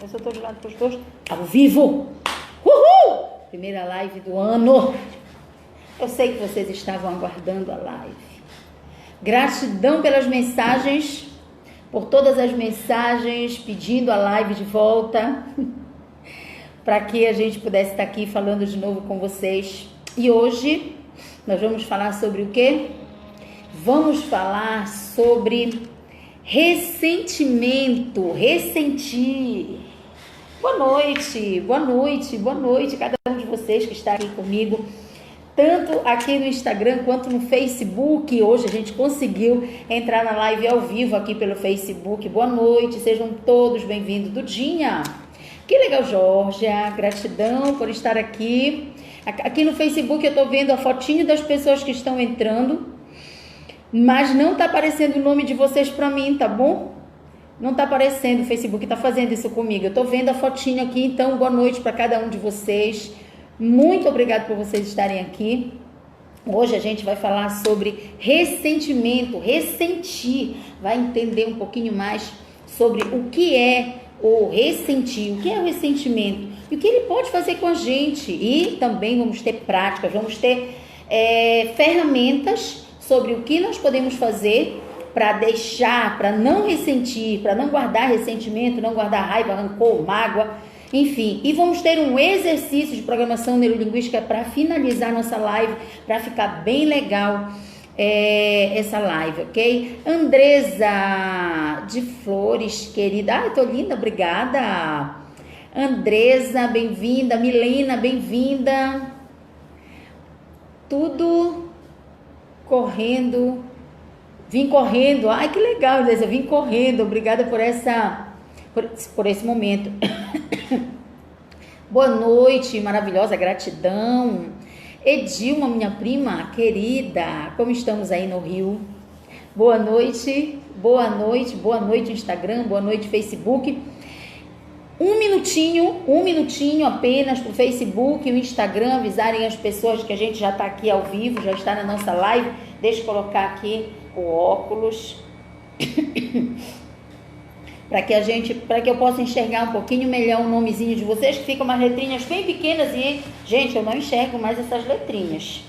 Eu só tô de lado pros dois. Ao vivo! Uhul! Primeira live do ano. Eu sei que vocês estavam aguardando a live. Gratidão pelas mensagens, por todas as mensagens pedindo a live de volta, para que a gente pudesse estar aqui falando de novo com vocês. E hoje nós vamos falar sobre o quê? Vamos falar sobre ressentimento, ressentir. Boa noite, boa noite, boa noite, cada um de vocês que está aqui comigo, tanto aqui no Instagram quanto no Facebook. Hoje a gente conseguiu entrar na live ao vivo aqui pelo Facebook. Boa noite, sejam todos bem-vindos. Dudinha, que legal, Georgia, gratidão por estar aqui. Aqui no Facebook eu tô vendo a fotinho das pessoas que estão entrando, mas não tá aparecendo o nome de vocês para mim, tá bom? Não tá aparecendo, o Facebook tá fazendo isso comigo. Eu tô vendo a fotinho aqui, então boa noite para cada um de vocês. Muito obrigado por vocês estarem aqui. Hoje a gente vai falar sobre ressentimento, ressentir. Vai entender um pouquinho mais sobre o que é o ressentir, o que é o ressentimento e o que ele pode fazer com a gente. E também vamos ter práticas, vamos ter ferramentas sobre o que nós podemos fazer para deixar, para não ressentir, para não guardar ressentimento, não guardar raiva, rancor, mágoa, enfim. E vamos ter um exercício de programação neurolinguística para finalizar nossa live, para ficar bem legal essa live, ok? Andresa de Flores, querida. Ai, tô linda, obrigada. Andresa, bem-vinda. Milena, bem-vinda. Tudo correndo. Vim correndo. Ai, que legal, Andresa. Vim correndo. Obrigada por esse momento. Boa noite, maravilhosa, gratidão. Edilma, minha prima querida, como estamos aí no Rio? Boa noite, boa noite, boa noite Instagram, boa noite Facebook. Um minutinho apenas para o Facebook e o Instagram avisarem as pessoas que a gente já está aqui ao vivo, já está na nossa live. Deixa eu colocar aqui o óculos para que eu possa enxergar um pouquinho melhor o nomezinho de vocês, que ficam umas letrinhas bem pequenas e, gente, eu não enxergo mais essas letrinhas.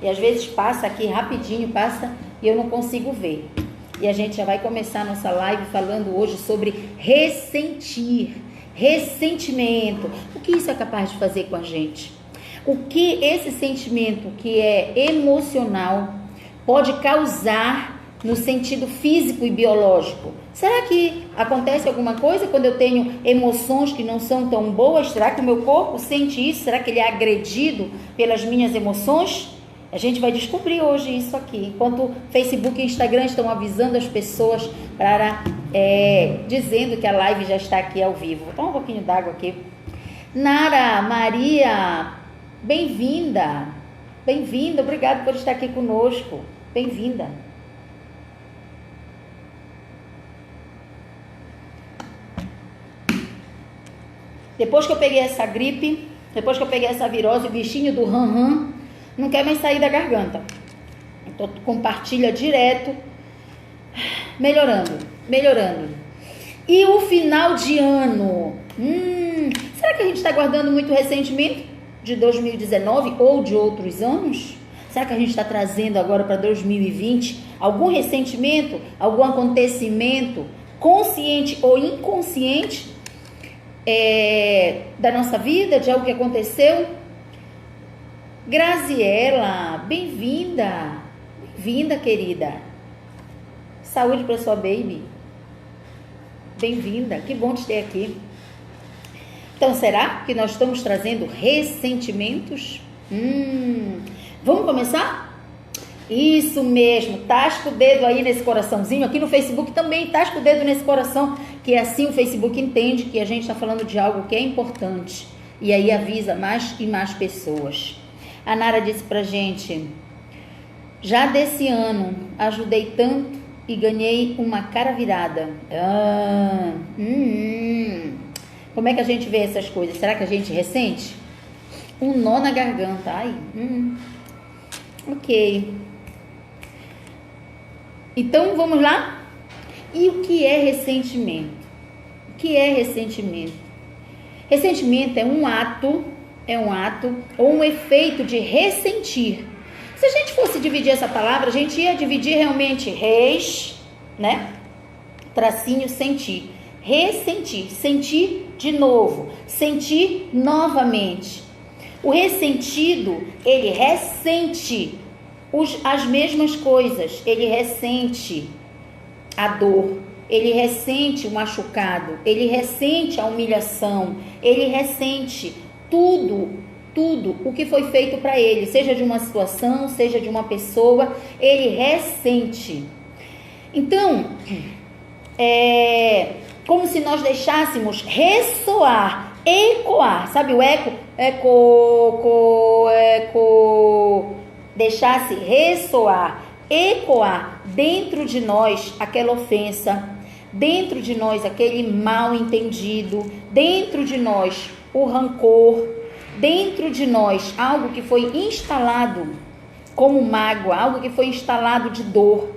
E às vezes passa aqui rapidinho, passa e eu não consigo ver. E a gente já vai começar a nossa live falando hoje sobre ressentir, ressentimento. O que isso é capaz de fazer com a gente? O que esse sentimento que é emocional pode causar no sentido físico e biológico? Será que acontece alguma coisa quando eu tenho emoções que não são tão boas? Será que o meu corpo sente isso? Será que ele é agredido pelas minhas emoções? A gente vai descobrir hoje isso aqui, enquanto Facebook e Instagram estão avisando as pessoas para dizendo que a live já está aqui ao vivo. Vou tomar um pouquinho d'água aqui. Nara Maria, bem-vinda, bem-vinda, obrigada por estar aqui conosco, bem-vinda. Depois que eu peguei essa gripe, depois que eu peguei essa virose, o bichinho do ram não quer mais sair da garganta. Então, compartilha direto, melhorando. E o final de ano? Será que a gente está guardando muito ressentimento de 2019 ou de outros anos? Será que a gente está trazendo agora para 2020 algum ressentimento, algum acontecimento consciente ou inconsciente da nossa vida, de algo que aconteceu? Graziela, bem-vinda, querida. Saúde para sua baby. Bem-vinda, que bom te ter aqui. Então, será que nós estamos trazendo ressentimentos? Vamos começar? Isso mesmo, tasca o dedo aí nesse coraçãozinho. Aqui no Facebook também, tasca o dedo nesse coração, que assim o Facebook entende que a gente está falando de algo que é importante. E aí avisa mais e mais pessoas. A Nara disse pra gente: já desse ano ajudei tanto e ganhei uma cara virada. Como é que a gente vê essas coisas? Será que a gente ressente? Um nó na garganta. Ai, ok. Então, vamos lá? E o que é ressentimento? O que é ressentimento? Ressentimento é um ato ou um efeito de ressentir. Se a gente fosse dividir essa palavra, a gente ia dividir realmente né? Tracinho, sentir. Ressentir, sentir de novo, sentir novamente. O ressentido, ele ressente as mesmas coisas, ele ressente a dor, ele ressente o machucado, ele ressente a humilhação, ele ressente tudo o que foi feito para ele, seja de uma situação, seja de uma pessoa, ele ressente. Então, como se nós deixássemos ressoar, ecoar, sabe o eco? Eco, deixasse ressoar, ecoar dentro de nós aquela ofensa, dentro de nós aquele mal entendido, dentro de nós o rancor, dentro de nós algo que foi instalado como mágoa, algo que foi instalado de dor,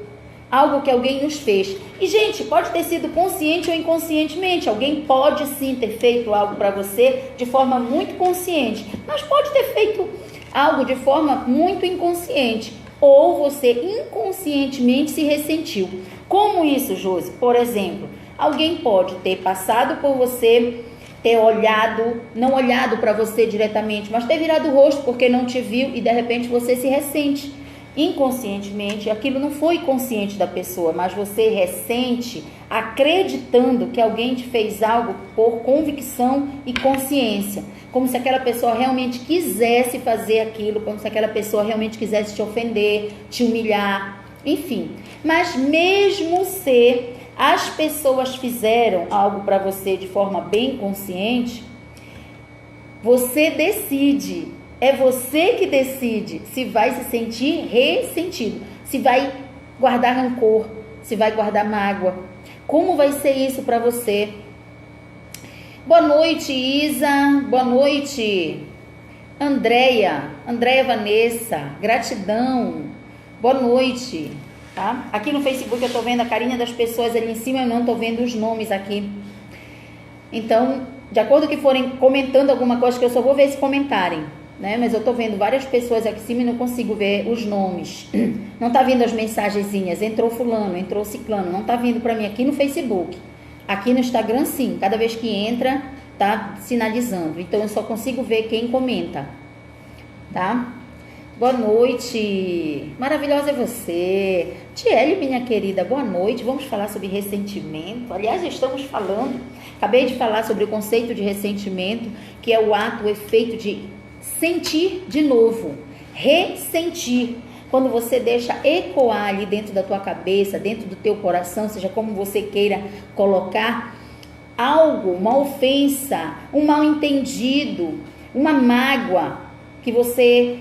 algo que alguém nos fez. E, gente, pode ter sido consciente ou inconscientemente. Alguém pode sim ter feito algo para você de forma muito consciente, mas pode ter feito algo de forma muito inconsciente. Ou você inconscientemente se ressentiu. Como isso, Josi? Por exemplo, alguém pode ter passado por você, ter olhado, não olhado para você diretamente, mas ter virado o rosto porque não te viu e de repente você se ressente. Inconscientemente, aquilo não foi consciente da pessoa, mas você ressente acreditando que alguém te fez algo por convicção e consciência, como se aquela pessoa realmente quisesse fazer aquilo, como se aquela pessoa realmente quisesse te ofender, te humilhar, enfim. Mas mesmo se as pessoas fizeram algo para você de forma bem consciente, você decide. É você que decide se vai se sentir ressentido, se vai guardar rancor, se vai guardar mágoa. Como vai ser isso para você? Boa noite, Isa. Boa noite, Andréia Vanessa. Gratidão. Boa noite. Tá? Aqui no Facebook eu estou vendo a carinha das pessoas ali em cima, eu não estou vendo os nomes aqui. Então, de acordo com que forem comentando alguma coisa, que eu só vou ver se comentarem. Né? Mas eu tô vendo várias pessoas aqui em cima e não consigo ver os nomes. Não tá vindo as mensagenzinhas, entrou fulano, entrou ciclano, não tá vindo para mim aqui no Facebook. Aqui no Instagram sim, cada vez que entra tá sinalizando. Então eu só consigo ver quem comenta. Tá? Boa noite. Maravilhosa é você. Tiele, minha querida, boa noite. Vamos falar sobre ressentimento. Aliás, estamos falando, acabei de falar sobre o conceito de ressentimento, que é o ato, o efeito de sentir de novo, ressentir, quando você deixa ecoar ali dentro da tua cabeça, dentro do teu coração, seja como você queira colocar, algo, uma ofensa, um mal entendido, uma mágoa que você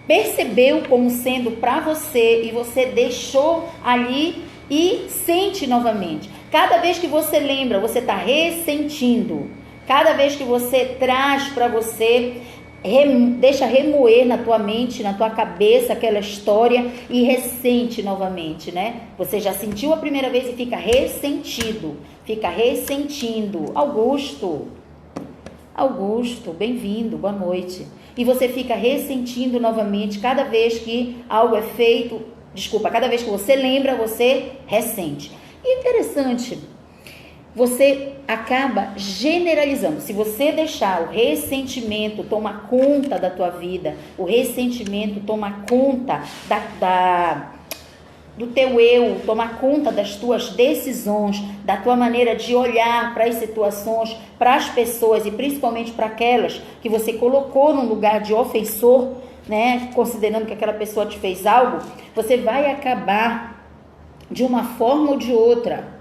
percebeu como sendo para você e você deixou ali e sente novamente. Cada vez que você lembra, você está ressentindo. Cada vez que você traz para você, deixa remoer na tua mente, na tua cabeça aquela história e ressente novamente, né? Você já sentiu a primeira vez e fica ressentido, fica ressentindo. Augusto, bem-vindo, boa noite. E você fica ressentindo novamente cada vez que algo é feito, cada vez que você lembra, você ressente. E interessante, você acaba generalizando. Se você deixar o ressentimento tomar conta da tua vida, o ressentimento tomar conta do teu eu, tomar conta das tuas decisões, da tua maneira de olhar para as situações, para as pessoas e principalmente para aquelas que você colocou num lugar de ofensor, né, considerando que aquela pessoa te fez algo, você vai acabar de uma forma ou de outra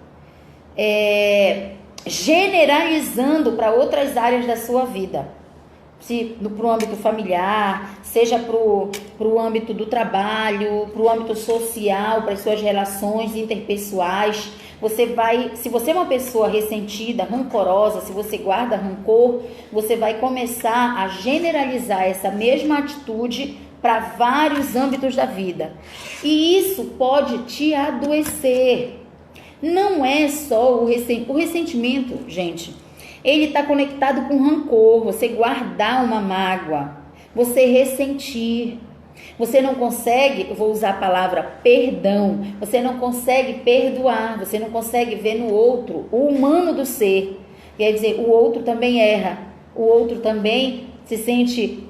generalizando para outras áreas da sua vida, se para o âmbito familiar, seja para o âmbito do trabalho, para o âmbito social, para as suas relações interpessoais. Se você é uma pessoa ressentida, rancorosa, se você guarda rancor, você vai começar a generalizar essa mesma atitude para vários âmbitos da vida. E isso pode te adoecer. Não é só o ressentimento, gente. Ele está conectado com rancor, você guardar uma mágoa, você ressentir. Você não consegue, eu vou usar a palavra perdão, você não consegue perdoar, você não consegue ver no outro o humano do ser. Quer dizer, o outro também erra, o outro também se sente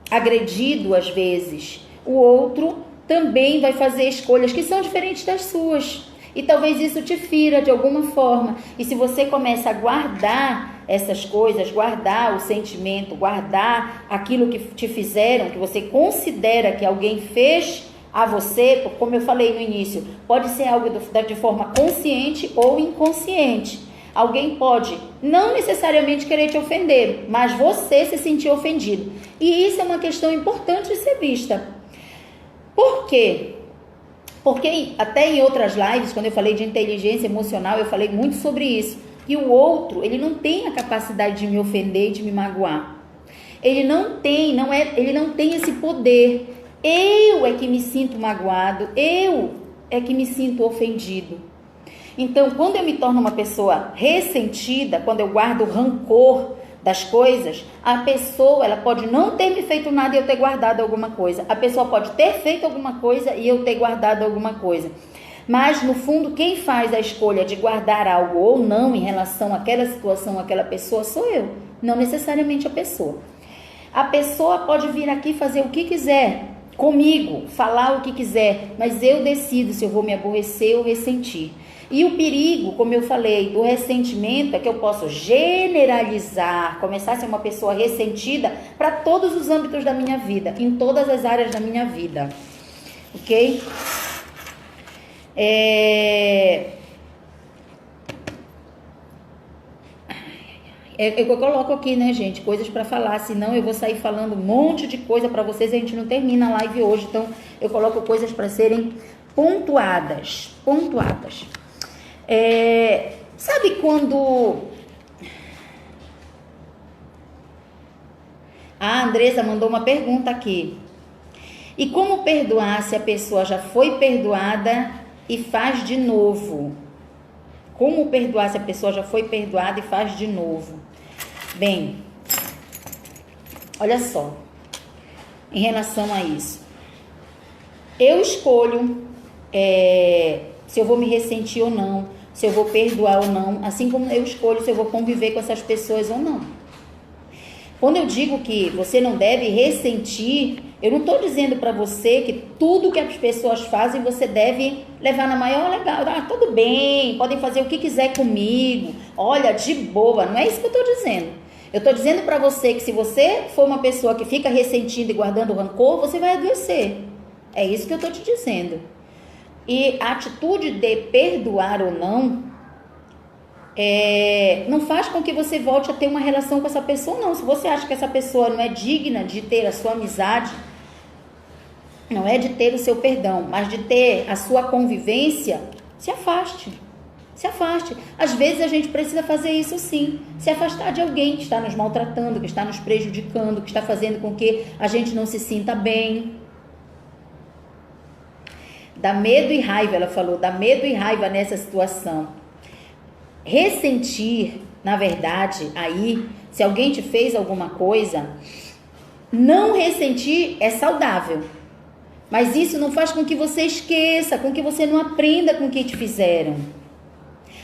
agredido às vezes. O outro também vai fazer escolhas que são diferentes das suas. E talvez isso te fira de alguma forma. E se você começa a guardar essas coisas, guardar o sentimento, guardar aquilo que te fizeram, que você considera que alguém fez a você, como eu falei no início, pode ser algo de forma consciente ou inconsciente. Alguém pode não necessariamente querer te ofender, mas você se sentir ofendido. E isso é uma questão importante de ser vista. Por quê? Porque até em outras lives, quando eu falei de inteligência emocional, eu falei muito sobre isso. E o outro, ele não tem a capacidade de me ofender e de me magoar. Ele não tem esse poder. Eu é que me sinto magoado, eu é que me sinto ofendido. Então, quando eu me torno uma pessoa ressentida, quando eu guardo rancor das coisas, a pessoa, ela pode não ter me feito nada e eu ter guardado alguma coisa. A pessoa pode ter feito alguma coisa e eu ter guardado alguma coisa. Mas, no fundo, quem faz a escolha de guardar algo ou não em relação àquela situação, àquela pessoa, sou eu. Não necessariamente a pessoa. A pessoa pode vir aqui fazer o que quiser comigo, falar o que quiser, mas eu decido se eu vou me aborrecer ou ressentir. E o perigo, como eu falei, do ressentimento é que eu posso generalizar, começar a ser uma pessoa ressentida para todos os âmbitos da minha vida, em todas as áreas da minha vida, ok? Eu coloco aqui, né, gente, coisas para falar, senão eu vou sair falando um monte de coisa para vocês e a gente não termina a live hoje, então eu coloco coisas para serem pontuadas. Sabe quando a Andressa mandou uma pergunta aqui? E como perdoar se a pessoa já foi perdoada e faz de novo? Como perdoar se a pessoa já foi perdoada e faz de novo? Bem, olha só, em relação a isso, eu escolho se eu vou me ressentir ou não, se eu vou perdoar ou não, assim como eu escolho se eu vou conviver com essas pessoas ou não. Quando eu digo que você não deve ressentir, eu não estou dizendo para você que tudo que as pessoas fazem você deve levar na maior legal. Tudo bem, podem fazer o que quiser comigo, olha, de boa, não é isso que eu estou dizendo. Eu estou dizendo para você que se você for uma pessoa que fica ressentindo e guardando rancor, você vai adoecer. É isso que eu estou te dizendo. E a atitude de perdoar ou não, não faz com que você volte a ter uma relação com essa pessoa, não. Se você acha que essa pessoa não é digna de ter a sua amizade, não é de ter o seu perdão, mas de ter a sua convivência, se afaste. Se afaste. Às vezes a gente precisa fazer isso sim. Se afastar de alguém que está nos maltratando, que está nos prejudicando, que está fazendo com que a gente não se sinta bem. Dá medo e raiva, ela falou, dá medo e raiva nessa situação. Ressentir, na verdade, aí, se alguém te fez alguma coisa, não ressentir é saudável. Mas isso não faz com que você esqueça, com que você não aprenda com o que te fizeram.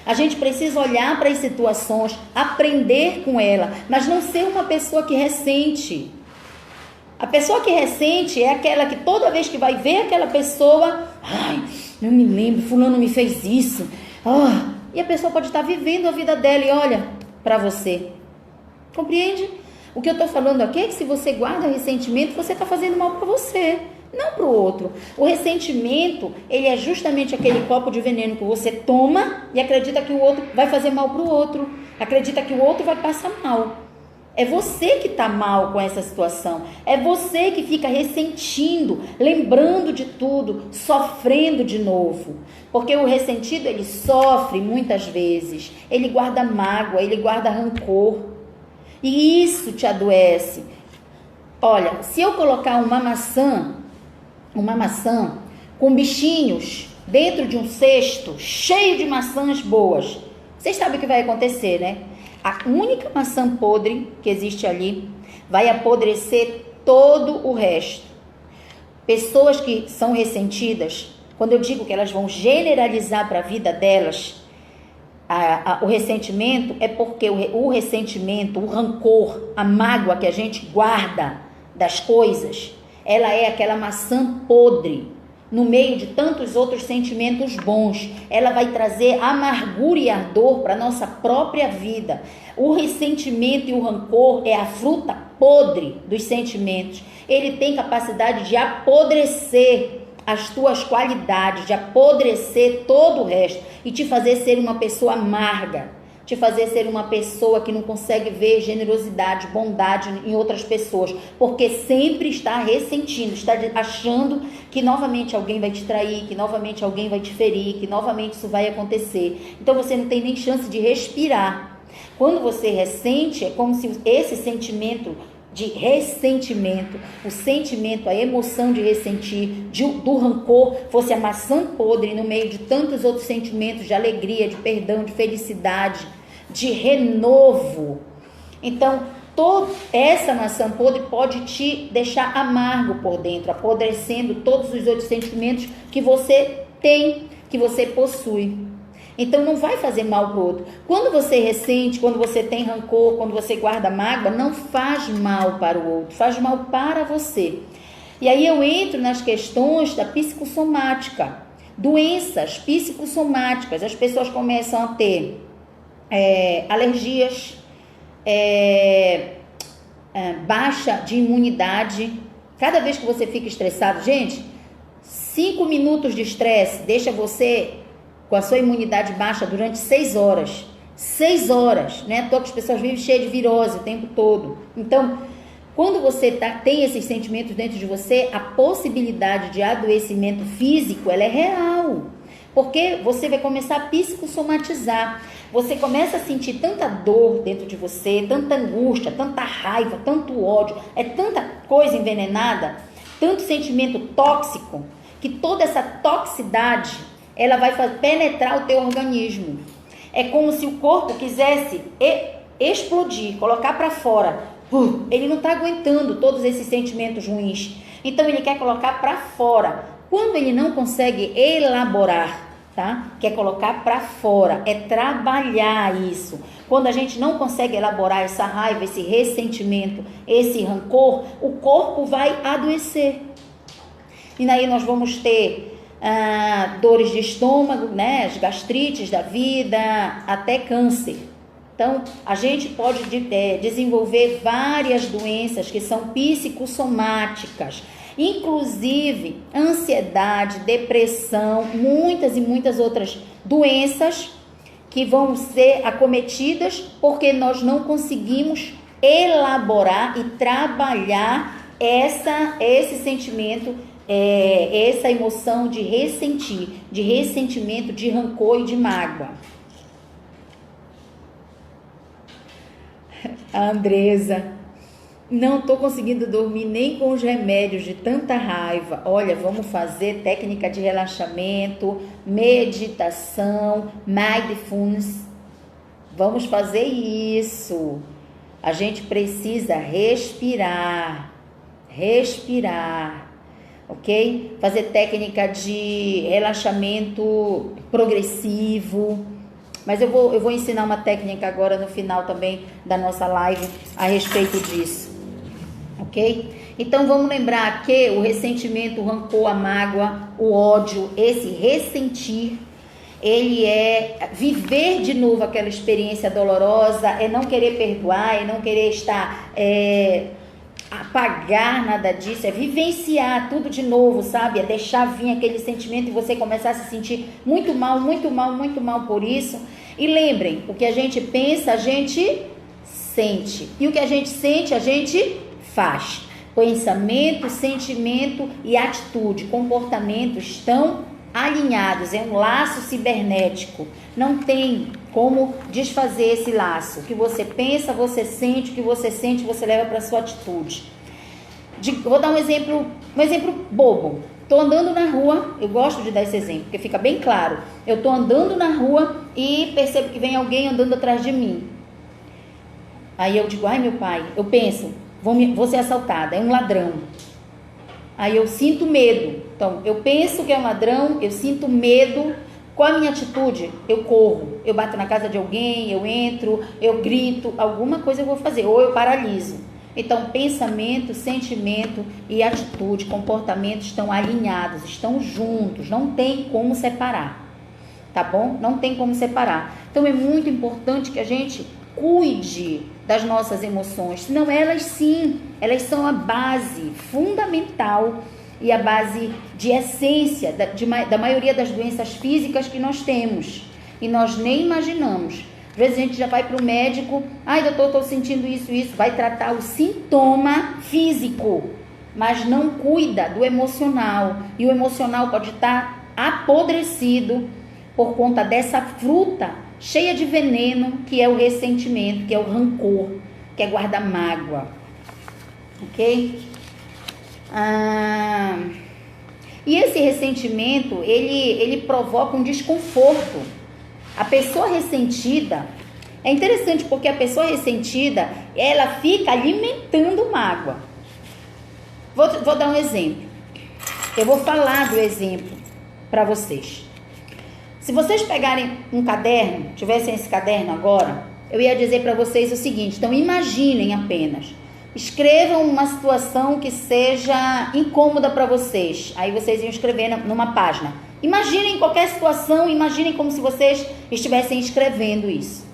A gente precisa olhar para as situações, aprender com ela, mas não ser uma pessoa que ressente. A pessoa que ressente é aquela que toda vez que vai ver aquela pessoa, ai, eu me lembro, fulano me fez isso. E a pessoa pode estar vivendo a vida dela e olha para você. Compreende? O que eu estou falando aqui é que se você guarda ressentimento, você está fazendo mal para você, não para o outro. O ressentimento, ele é justamente aquele copo de veneno que você toma e acredita que o outro vai fazer mal para o outro. Acredita que o outro vai passar mal. É você que está mal com essa situação. É você que fica ressentindo, lembrando de tudo, sofrendo de novo. Porque o ressentido, ele sofre muitas vezes. Ele guarda mágoa, ele guarda rancor. E isso te adoece. Olha, se eu colocar uma maçã com bichinhos dentro de um cesto cheio de maçãs boas, vocês sabem o que vai acontecer, né? A única maçã podre que existe ali vai apodrecer todo o resto. Pessoas que são ressentidas, quando eu digo que elas vão generalizar para a vida delas o ressentimento, é porque o ressentimento, o rancor, a mágoa que a gente guarda das coisas, ela é aquela maçã podre no meio de tantos outros sentimentos bons. Ela vai trazer amargura e ardor para a nossa própria vida. O ressentimento e o rancor é a fruta podre dos sentimentos. Ele tem capacidade de apodrecer as tuas qualidades, de apodrecer todo o resto e te fazer ser uma pessoa amarga, te fazer ser uma pessoa que não consegue ver generosidade, bondade em outras pessoas, porque sempre está ressentindo, está achando que novamente alguém vai te trair, que novamente alguém vai te ferir, que novamente isso vai acontecer. Então você não tem nem chance de respirar. Quando você ressente, é como se esse sentimento de ressentimento, o sentimento, a emoção de ressentir, do rancor, fosse a maçã podre no meio de tantos outros sentimentos de alegria, de perdão, de felicidade, de renovo. Então, toda essa maçã podre pode te deixar amargo por dentro, apodrecendo todos os outros sentimentos que você tem, que você possui. Então não vai fazer mal para o outro. Quando você ressente, quando você tem rancor, quando você guarda mágoa, não faz mal para o outro, faz mal para você. E aí eu entro nas questões da psicossomática, doenças psicossomáticas. As pessoas começam a ter alergias, baixa de imunidade. Cada vez que você fica estressado, gente, 5 minutos de estresse deixa você com a sua imunidade baixa durante 6 horas. 6 horas, né? Todas as pessoas vivem cheias de virose o tempo todo. Então, quando você tem esses sentimentos dentro de você, a possibilidade de adoecimento físico, ela é real. Porque você vai começar a psicossomatizar. Você começa a sentir tanta dor dentro de você, tanta angústia, tanta raiva, tanto ódio. É tanta coisa envenenada, tanto sentimento tóxico, que toda essa toxicidade ela vai penetrar o teu organismo. É como se o corpo quisesse explodir, colocar para fora. Ele não está aguentando todos esses sentimentos ruins. Então ele quer colocar para fora. Quando ele não consegue elaborar, tá? Quer colocar para fora, é trabalhar isso. Quando a gente não consegue elaborar essa raiva, esse ressentimento, esse rancor, o corpo vai adoecer. E aí nós vamos ter dores de estômago, né, as gastrites da vida, até câncer. Então, a gente pode desenvolver várias doenças que são psicossomáticas, inclusive ansiedade, depressão, muitas e muitas outras doenças que vão ser acometidas porque nós não conseguimos elaborar e trabalhar esse sentimento, essa emoção de ressentir, de ressentimento, de rancor e de mágoa. A Andresa, não estou conseguindo dormir nem com os remédios de tanta raiva. Olha, vamos fazer técnica de relaxamento, meditação, mindfulness. Vamos fazer isso. A gente precisa respirar, ok? Fazer técnica de relaxamento progressivo. Mas eu vou ensinar uma técnica agora no final também da nossa live a respeito disso, ok? Então vamos lembrar que o ressentimento, o rancor, a mágoa, o ódio, esse ressentir, ele é viver de novo aquela experiência dolorosa, é não querer perdoar, é não querer estar... apagar nada disso, é vivenciar tudo de novo, sabe? É deixar vir aquele sentimento e você começar a se sentir muito mal por isso. E lembrem, o que a gente pensa, a gente sente. E o que a gente sente, a gente faz. Pensamento, sentimento e atitude, comportamento estão alinhados, é um laço cibernético. Não tem como desfazer esse laço. O que você pensa, você sente, o que você sente, você leva para a sua atitude. Vou dar um exemplo bobo. Estou andando na rua, eu gosto de dar esse exemplo, porque fica bem claro. Eu estou andando na rua e percebo que vem alguém andando atrás de mim. Aí eu digo, ai meu pai, eu penso, vou ser assaltada, é um ladrão. Aí eu sinto medo. Então, eu penso que é um ladrão, eu sinto medo. Qual a minha atitude? Eu corro, eu bato na casa de alguém, eu entro, eu grito, alguma coisa eu vou fazer, ou eu paraliso. Então, pensamento, sentimento e atitude, comportamento estão alinhados, estão juntos, não tem como separar, tá bom? Não tem como separar. Então, é muito importante que a gente cuide das nossas emoções, senão elas sim, elas são a base fundamental e a base de essência da maioria das doenças físicas que nós temos e nós nem imaginamos. Às vezes a gente já vai para o médico, ai doutor, estou sentindo isso, vai tratar o sintoma físico, mas não cuida do emocional, e o emocional pode estar apodrecido por conta dessa fruta cheia de veneno, que é o ressentimento, que é o rancor, que é guardar mágoa, ok? E esse ressentimento, ele provoca um desconforto. A pessoa ressentida, é interessante porque a pessoa ressentida, ela fica alimentando mágoa. Vou dar um exemplo. Eu vou falar do exemplo para vocês. Se vocês pegarem um caderno, tivessem esse caderno agora, eu ia dizer para vocês o seguinte, então imaginem apenas, escrevam uma situação que seja incômoda para vocês, aí vocês iam escrever numa página. Imaginem qualquer situação, imaginem como se vocês estivessem escrevendo isso,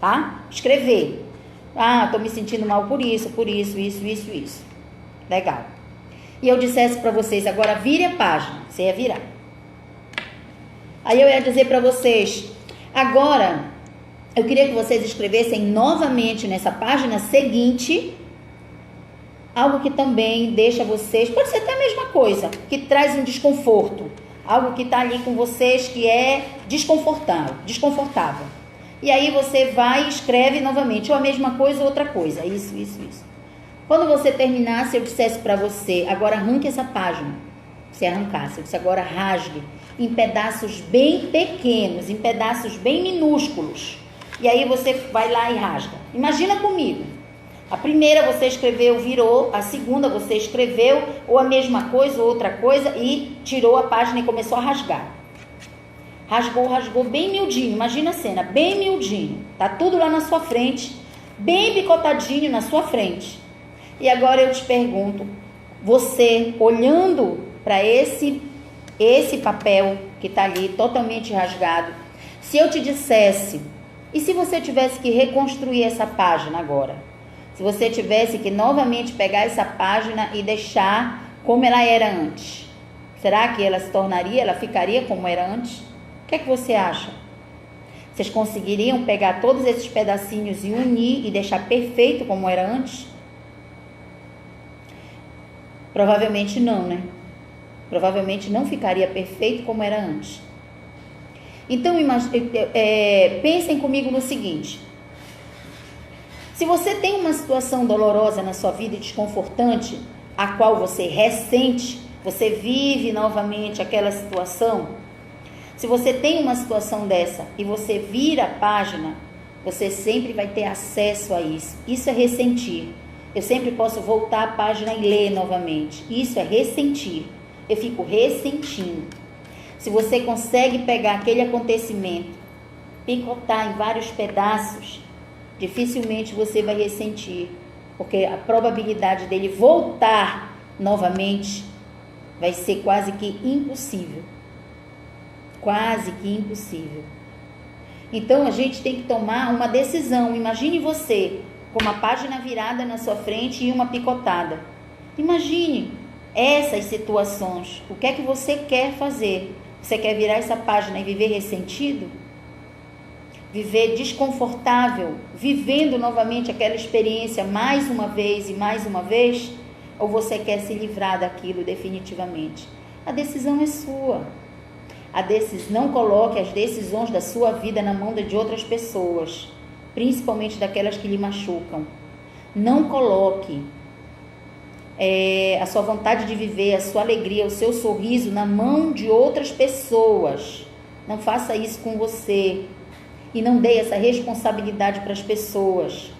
tá? Escrever. Estou me sentindo mal por isso, isso. Legal. E eu dissesse para vocês, agora vire a página, você ia virar. Aí eu ia dizer para vocês, agora eu queria que vocês escrevessem novamente nessa página seguinte, algo que também deixa vocês, pode ser até a mesma coisa, que traz um desconforto, algo que está ali com vocês que é desconfortável. E aí você vai e escreve novamente, ou a mesma coisa ou outra coisa, isso. Quando você terminasse, eu dissesse para você, agora arranque essa página, você arrancasse, eu disse agora rasgue, em pedaços bem pequenos, em pedaços bem minúsculos. E aí você vai lá e rasga. Imagina comigo. A primeira você escreveu, virou. A segunda você escreveu ou a mesma coisa ou outra coisa e tirou a página e começou a rasgar. Rasgou bem miudinho. Imagina a cena, bem miudinho. Tá tudo lá na sua frente, bem picotadinho na sua frente. E agora eu te pergunto, você olhando para esse papel que está ali totalmente rasgado, se eu te dissesse, e se você tivesse que reconstruir essa página agora? Se você tivesse que novamente pegar essa página e deixar como ela era antes, será que ela ficaria como era antes? O que é que você acha? Vocês conseguiriam pegar todos esses pedacinhos e unir e deixar perfeito como era antes? Provavelmente não, né? Provavelmente não ficaria perfeito como era antes. Então, pensem comigo no seguinte. Se você tem uma situação dolorosa na sua vida e desconfortante, a qual você ressente, você vive novamente aquela situação. Se você tem uma situação dessa e você vira a página, você sempre vai ter acesso a isso. Isso é ressentir. Eu sempre posso voltar a página e ler novamente. Isso é ressentir. Eu fico ressentindo. Se você consegue pegar aquele acontecimento, picotar em vários pedaços, dificilmente você vai ressentir, porque a probabilidade dele voltar novamente vai ser quase que impossível. Quase que impossível. Então a gente tem que tomar uma decisão. Imagine você com uma página virada na sua frente e uma picotada. Imagine essas situações. O que é que você quer fazer? Você quer virar essa página e viver ressentido? Viver desconfortável? Vivendo novamente aquela experiência mais uma vez e mais uma vez? Ou você quer se livrar daquilo definitivamente? A decisão é sua. Não coloque as decisões da sua vida na mão de outras pessoas, principalmente daquelas que lhe machucam. Não coloque a sua vontade de viver, a sua alegria, o seu sorriso na mão de outras pessoas. Não faça isso com você. E não dê essa responsabilidade para as pessoas.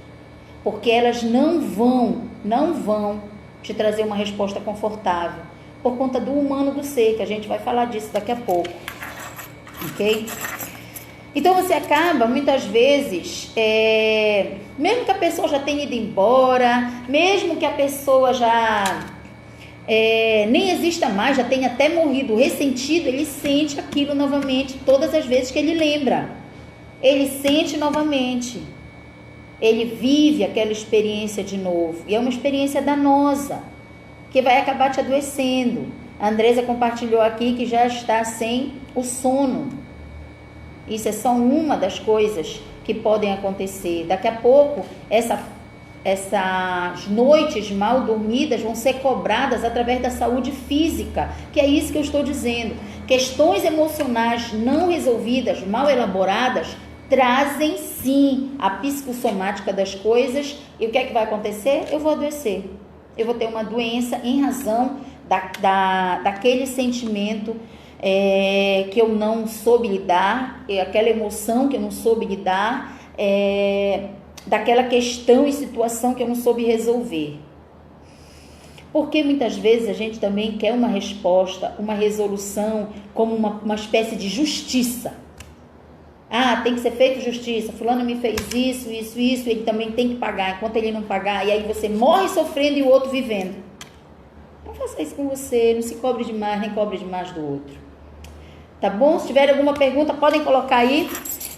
porque elas não vão te trazer uma resposta confortável, por conta do humano do ser, que a gente vai falar disso daqui a pouco, ok? Então você acaba, muitas vezes, mesmo que a pessoa já tenha ido embora, mesmo que a pessoa já nem exista mais, já tenha até morrido, ressentido, ele sente aquilo novamente, todas as vezes que ele lembra. Ele sente novamente. Ele vive aquela experiência de novo. E é uma experiência danosa, que vai acabar te adoecendo. A Andresa compartilhou aqui que já está sem o sono. Isso é só uma das coisas que podem acontecer. Daqui a pouco, essas noites mal dormidas vão ser cobradas através da saúde física, que é isso que eu estou dizendo. Questões emocionais não resolvidas, mal elaboradas, trazem sim a psicossomática das coisas. E o que é que vai acontecer? Eu vou adoecer. Eu vou ter uma doença em razão daquele sentimento que eu não soube lidar, aquela emoção que eu não soube lidar, daquela questão e situação que eu não soube resolver. Porque muitas vezes a gente também quer uma resposta, uma resolução, como uma espécie de justiça. Tem que ser feito justiça, fulano me fez isso, ele também tem que pagar, enquanto ele não pagar, e aí você morre sofrendo e o outro vivendo. Não faça isso com você, não se cobre demais, nem cobre demais do outro. Tá bom? Se tiver alguma pergunta, podem colocar aí,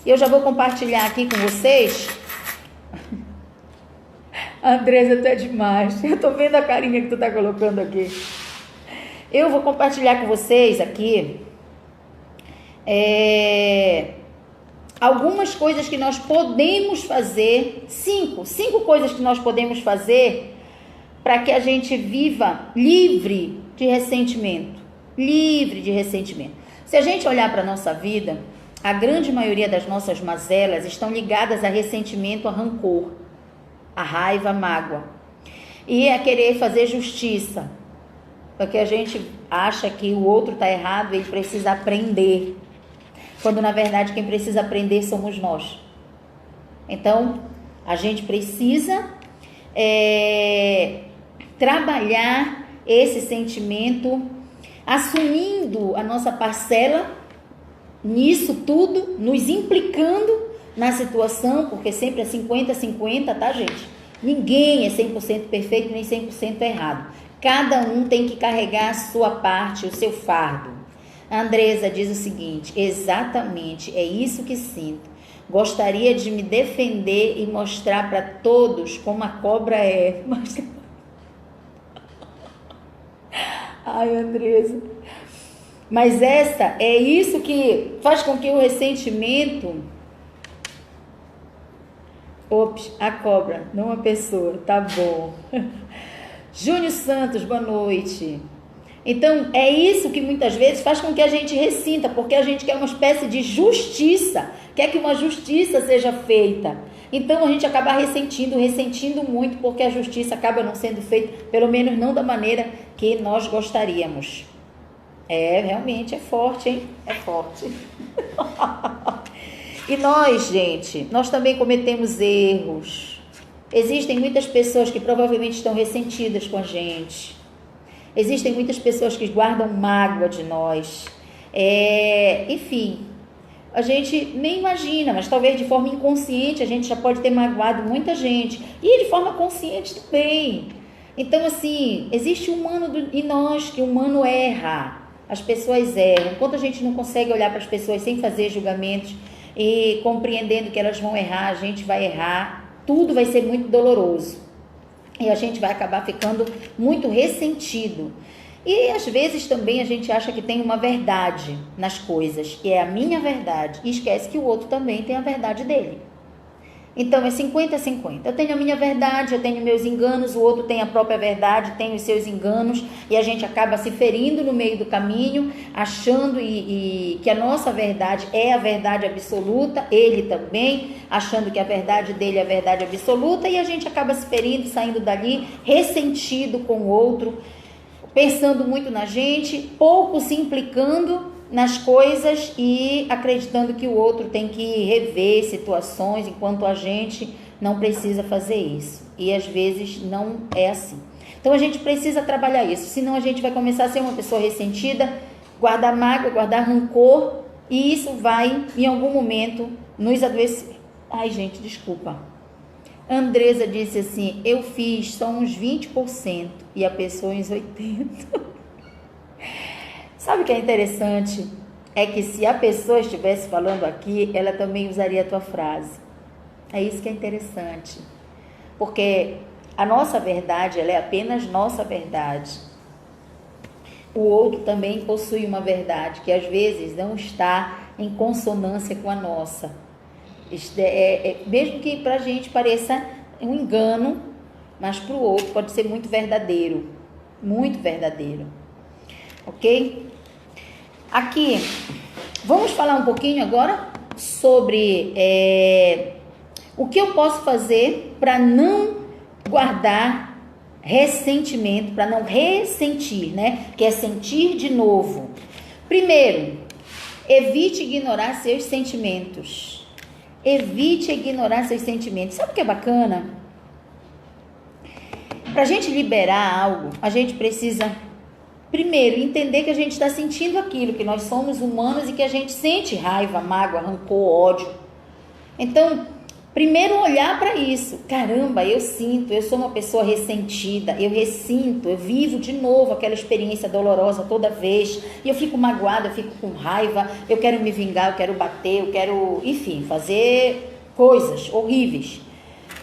e eu já vou compartilhar aqui com vocês. Andresa, tu é demais, eu tô vendo a carinha que tu tá colocando aqui. Eu vou compartilhar com vocês aqui, algumas coisas que nós podemos fazer, cinco coisas que nós podemos fazer para que a gente viva livre de ressentimento. Se a gente olhar para a nossa vida, a grande maioria das nossas mazelas estão ligadas a ressentimento, a rancor, a raiva, a mágoa. E a querer fazer justiça, porque a gente acha que o outro está errado, ele precisa aprender. Quando na verdade quem precisa aprender somos nós. Então, a gente precisa trabalhar esse sentimento, assumindo a nossa parcela nisso tudo, nos implicando na situação, porque sempre é 50-50, tá, gente? Ninguém é 100% perfeito nem 100% errado. Cada um tem que carregar a sua parte, o seu fardo. A Andresa diz o seguinte: exatamente, é isso que sinto. Gostaria de me defender e mostrar para todos como a cobra é. Mas... Ai, Andresa. Mas é isso que faz com que o ressentimento... Ops, a cobra, não a pessoa, tá bom. Júnior Santos, boa noite. Então, é isso que muitas vezes faz com que a gente ressinta, porque a gente quer uma espécie de justiça, quer que uma justiça seja feita. Então, a gente acaba ressentindo muito, porque a justiça acaba não sendo feita, pelo menos não da maneira que nós gostaríamos. Realmente é forte, hein? É forte. E nós, gente, nós também cometemos erros. Existem muitas pessoas que provavelmente estão ressentidas com a gente. Existem muitas pessoas que guardam mágoa de nós. Enfim, a gente nem imagina, mas talvez de forma inconsciente a gente já pode ter magoado muita gente. E de forma consciente também. Então, assim, existe o humano em nós, que o humano erra. As pessoas erram. Enquanto a gente não consegue olhar para as pessoas sem fazer julgamentos e compreendendo que elas vão errar, a gente vai errar. Tudo vai ser muito doloroso. E a gente vai acabar ficando muito ressentido. E às vezes também a gente acha que tem uma verdade nas coisas, que é a minha verdade, e esquece que o outro também tem a verdade dele. Então é 50-50. Eu tenho a minha verdade, eu tenho meus enganos, o outro tem a própria verdade, tem os seus enganos, e a gente acaba se ferindo no meio do caminho, achando que a nossa verdade é a verdade absoluta, ele também, achando que a verdade dele é a verdade absoluta, e a gente acaba se ferindo, saindo dali, ressentido com o outro, pensando muito na gente, pouco se implicando nas coisas e acreditando que o outro tem que rever situações, enquanto a gente não precisa fazer isso. E às vezes não é assim. Então a gente precisa trabalhar isso, senão a gente vai começar a ser uma pessoa ressentida, guardar mágoa, guardar rancor, e isso vai, em algum momento, nos adoecer. Ai, gente, desculpa. Andresa disse assim, eu fiz só uns 20% e a pessoa uns 80%. Sabe o que é interessante? É que se a pessoa estivesse falando aqui, ela também usaria a tua frase. É isso que é interessante. Porque a nossa verdade, ela é apenas nossa verdade. O outro também possui uma verdade que às vezes não está em consonância com a nossa. Mesmo que para a gente pareça um engano, mas para o outro pode ser muito verdadeiro. Muito verdadeiro. Ok? Aqui, vamos falar um pouquinho agora sobre o que eu posso fazer para não guardar ressentimento, para não ressentir, né? Que é sentir de novo. Primeiro, evite ignorar seus sentimentos. Evite ignorar seus sentimentos. Sabe o que é bacana? Para a gente liberar algo, a gente precisa, primeiro, entender que a gente está sentindo aquilo, que nós somos humanos e que a gente sente raiva, mágoa, rancor, ódio. Então, primeiro olhar para isso. Caramba, eu sinto, eu sou uma pessoa ressentida, eu ressinto, eu vivo de novo aquela experiência dolorosa toda vez, e eu fico magoada, eu fico com raiva, eu quero me vingar, eu quero bater, eu quero, enfim, fazer coisas horríveis.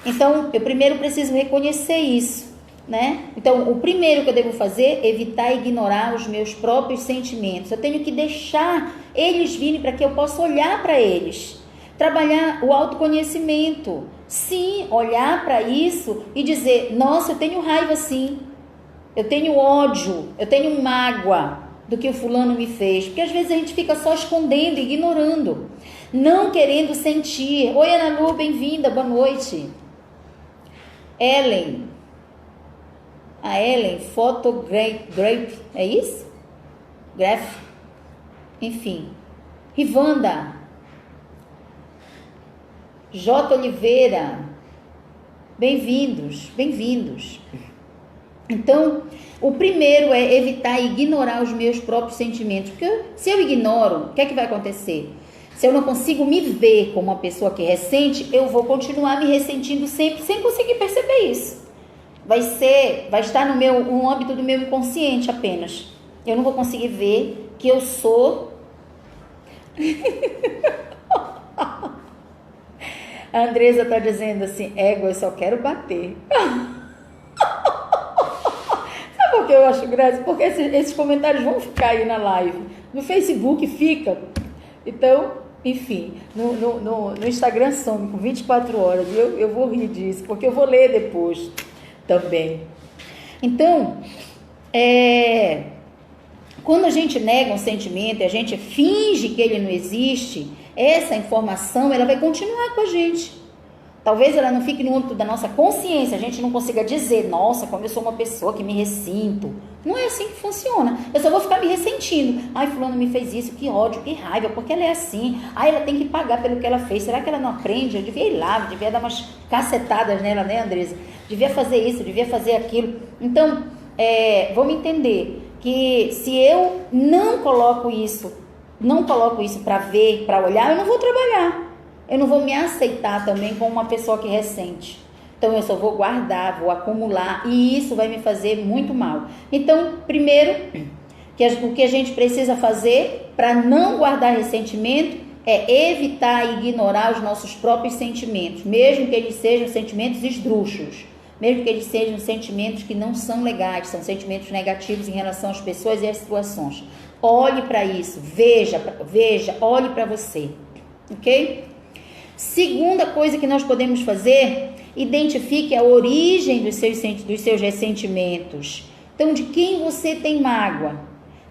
Então, eu primeiro preciso reconhecer isso, né? Então, o primeiro que eu devo fazer é evitar ignorar os meus próprios sentimentos. Eu tenho que deixar eles virem para que eu possa olhar para eles. Trabalhar o autoconhecimento. Sim, olhar para isso e dizer, nossa, eu tenho raiva sim. Eu tenho ódio, eu tenho mágoa do que o fulano me fez. Porque às vezes a gente fica só escondendo, ignorando. Não querendo sentir. Oi, Ana Lu, bem-vinda, boa noite. Ellen. A Ellen, Fotogrape, é isso? Graf. Enfim. Rivanda. J. Oliveira. Bem-vindos, bem-vindos. Então, o primeiro é evitar ignorar os meus próprios sentimentos. Porque se eu ignoro, o que é que vai acontecer? Se eu não consigo me ver como uma pessoa que ressente, eu vou continuar me ressentindo sempre, sem conseguir perceber isso. Vai estar no âmbito do meu inconsciente apenas. Eu não vou conseguir ver que eu sou... A Andresa está dizendo assim, égua, eu só quero bater. Sabe por que eu acho graça? Porque esses comentários vão ficar aí na live. No Facebook fica. Então, enfim, no Instagram some com 24 horas. E eu vou rir disso, porque eu vou ler depois também. Então, quando a gente nega um sentimento e a gente finge que ele não existe, essa informação ela vai continuar com a gente. Talvez ela não fique no âmbito da nossa consciência, a gente não consiga dizer, nossa, como eu sou uma pessoa que me ressinto. Não é assim que funciona. Eu só vou ficar me ressentindo. Ai, fulano me fez isso, que ódio, que raiva, porque ela é assim. Ai, ela tem que pagar pelo que ela fez. Será que ela não aprende? Eu devia ir lá, devia dar umas cacetadas nela, né, Andresa? Devia fazer isso, devia fazer aquilo. Então, vamos entender que se eu não coloco isso para ver, para olhar, eu não vou trabalhar. Eu não vou me aceitar também como uma pessoa que ressente. Então, eu só vou guardar, vou acumular, e isso vai me fazer muito mal. Então, primeiro, o que a gente precisa fazer para não guardar ressentimento é evitar e ignorar os nossos próprios sentimentos, mesmo que eles sejam sentimentos esdrúxulos, mesmo que eles sejam sentimentos que não são legais, são sentimentos negativos em relação às pessoas e às situações. Olhe para isso, veja, olhe para você, ok? Segunda coisa que nós podemos fazer, identifique a origem dos seus ressentimentos. Então, de quem você tem mágoa?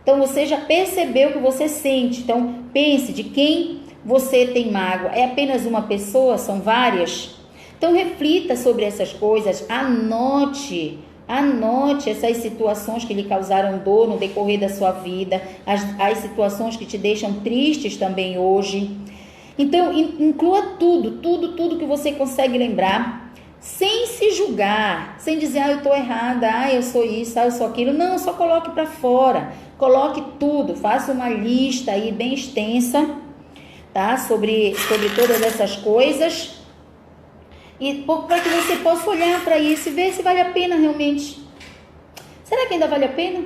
Então, você já percebeu o que você sente. Então, pense de quem você tem mágoa. É apenas uma pessoa? São várias? Então, reflita sobre essas coisas, anote Anote essas situações que lhe causaram dor no decorrer da sua vida, as situações que te deixam tristes também hoje. Então, inclua tudo que você consegue lembrar, sem se julgar, sem dizer, eu estou errada, eu sou isso, eu sou aquilo. Não, só coloque para fora, coloque tudo, faça uma lista aí bem extensa, tá? Sobre todas essas coisas. E para que você possa olhar para isso e ver se vale a pena realmente. Será que ainda vale a pena?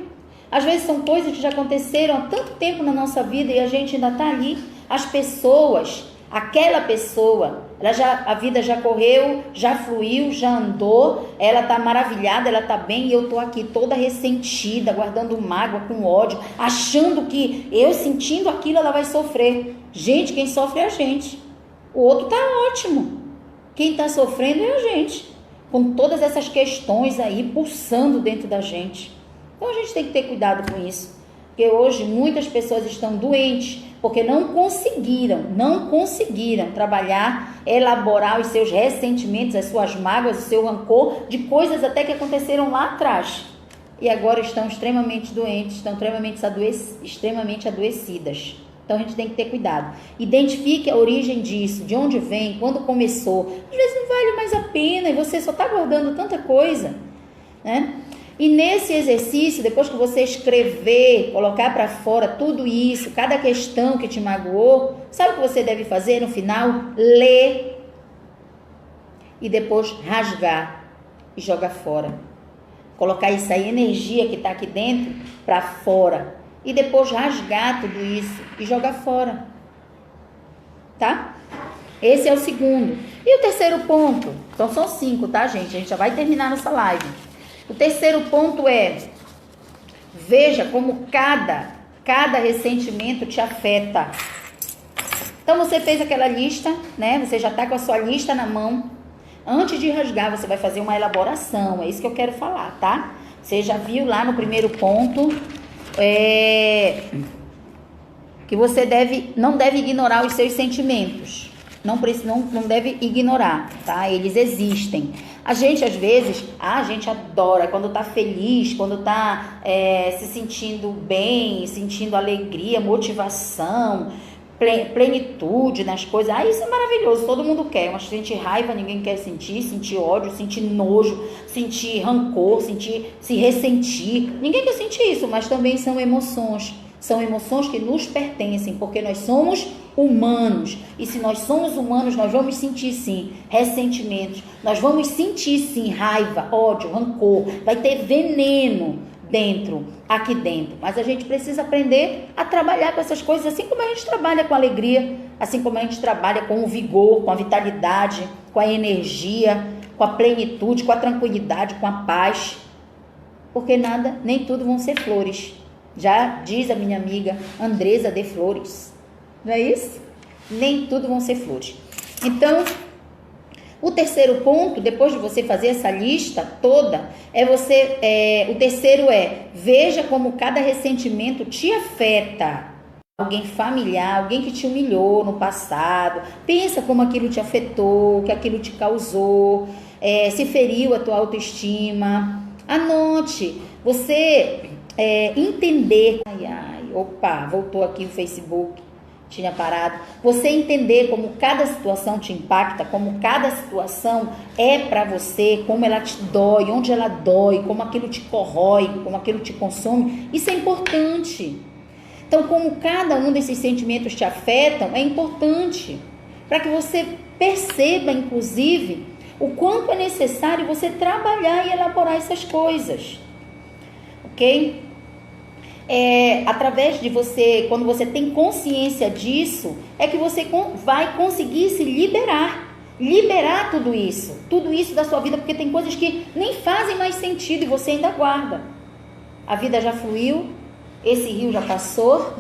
Às vezes são coisas que já aconteceram há tanto tempo na nossa vida e a gente ainda está ali. As pessoas, aquela pessoa, a vida já correu, já fluiu, já andou, ela está maravilhada, ela está bem e eu estou aqui toda ressentida, guardando mágoa, com ódio, achando que eu sentindo aquilo ela vai sofrer. Gente, quem sofre é a gente. O outro está ótimo. Quem está sofrendo é a gente, com todas essas questões aí pulsando dentro da gente. Então a gente tem que ter cuidado com isso, porque hoje muitas pessoas estão doentes, porque não conseguiram trabalhar, elaborar os seus ressentimentos, as suas mágoas, o seu rancor, de coisas até que aconteceram lá atrás. E agora estão extremamente doentes, estão extremamente adoecidas. Então a gente tem que ter cuidado. Identifique a origem disso, de onde vem, quando começou. Às vezes não vale mais a pena e você só está guardando tanta coisa, né? E nesse exercício, depois que você escrever, colocar para fora tudo isso, cada questão que te magoou, sabe o que você deve fazer no final? Ler e depois rasgar e jogar fora. Colocar essa energia que está aqui dentro para fora. E depois rasgar tudo isso e jogar fora. Tá? Esse é o segundo. E o terceiro ponto? Então são 5, tá, gente? A gente já vai terminar nossa live. O terceiro ponto é: veja como cada ressentimento te afeta. Então você fez aquela lista, né? Você já tá com a sua lista na mão. Antes de rasgar, você vai fazer uma elaboração. É isso que eu quero falar, tá? Você já viu lá no primeiro ponto... que você não deve ignorar os seus sentimentos, não deve ignorar, tá? Eles existem. A gente às vezes, a gente adora quando tá feliz, quando tá se sentindo bem, sentindo alegria, motivação, plenitude nas coisas. Isso é maravilhoso, todo mundo quer, mas sentir raiva ninguém quer sentir ódio, sentir nojo, sentir rancor, se ressentir, ninguém quer sentir isso, mas também são emoções que nos pertencem, porque nós somos humanos, e se nós somos humanos, nós vamos sentir sim ressentimentos, nós vamos sentir sim raiva, ódio, rancor, vai ter veneno aqui dentro, mas a gente precisa aprender a trabalhar com essas coisas, assim como a gente trabalha com alegria, assim como a gente trabalha com o vigor, com a vitalidade, com a energia, com a plenitude, com a tranquilidade, com a paz, porque nem tudo vão ser flores, já diz a minha amiga Andresa de Flores, não é isso? Nem tudo vão ser flores. Então, o terceiro ponto, depois de você fazer essa lista toda, o terceiro é: veja como cada ressentimento te afeta. Alguém familiar, alguém que te humilhou no passado, pensa como aquilo te afetou, o que aquilo te causou, se feriu a tua autoestima. Anote, você entender. Opa, voltou aqui o Facebook. Tinha parado. Você entender como cada situação te impacta, como cada situação é para você, como ela te dói, onde ela dói, como aquilo te corrói, como aquilo te consome, isso é importante. Então, como cada um desses sentimentos te afetam, é importante para que você perceba, inclusive, o quanto é necessário você trabalhar e elaborar essas coisas, ok? Através de você, quando você tem consciência disso, é que você vai conseguir se liberar tudo isso da sua vida, porque tem coisas que nem fazem mais sentido e você ainda guarda. A vida já fluiu, esse rio já passou,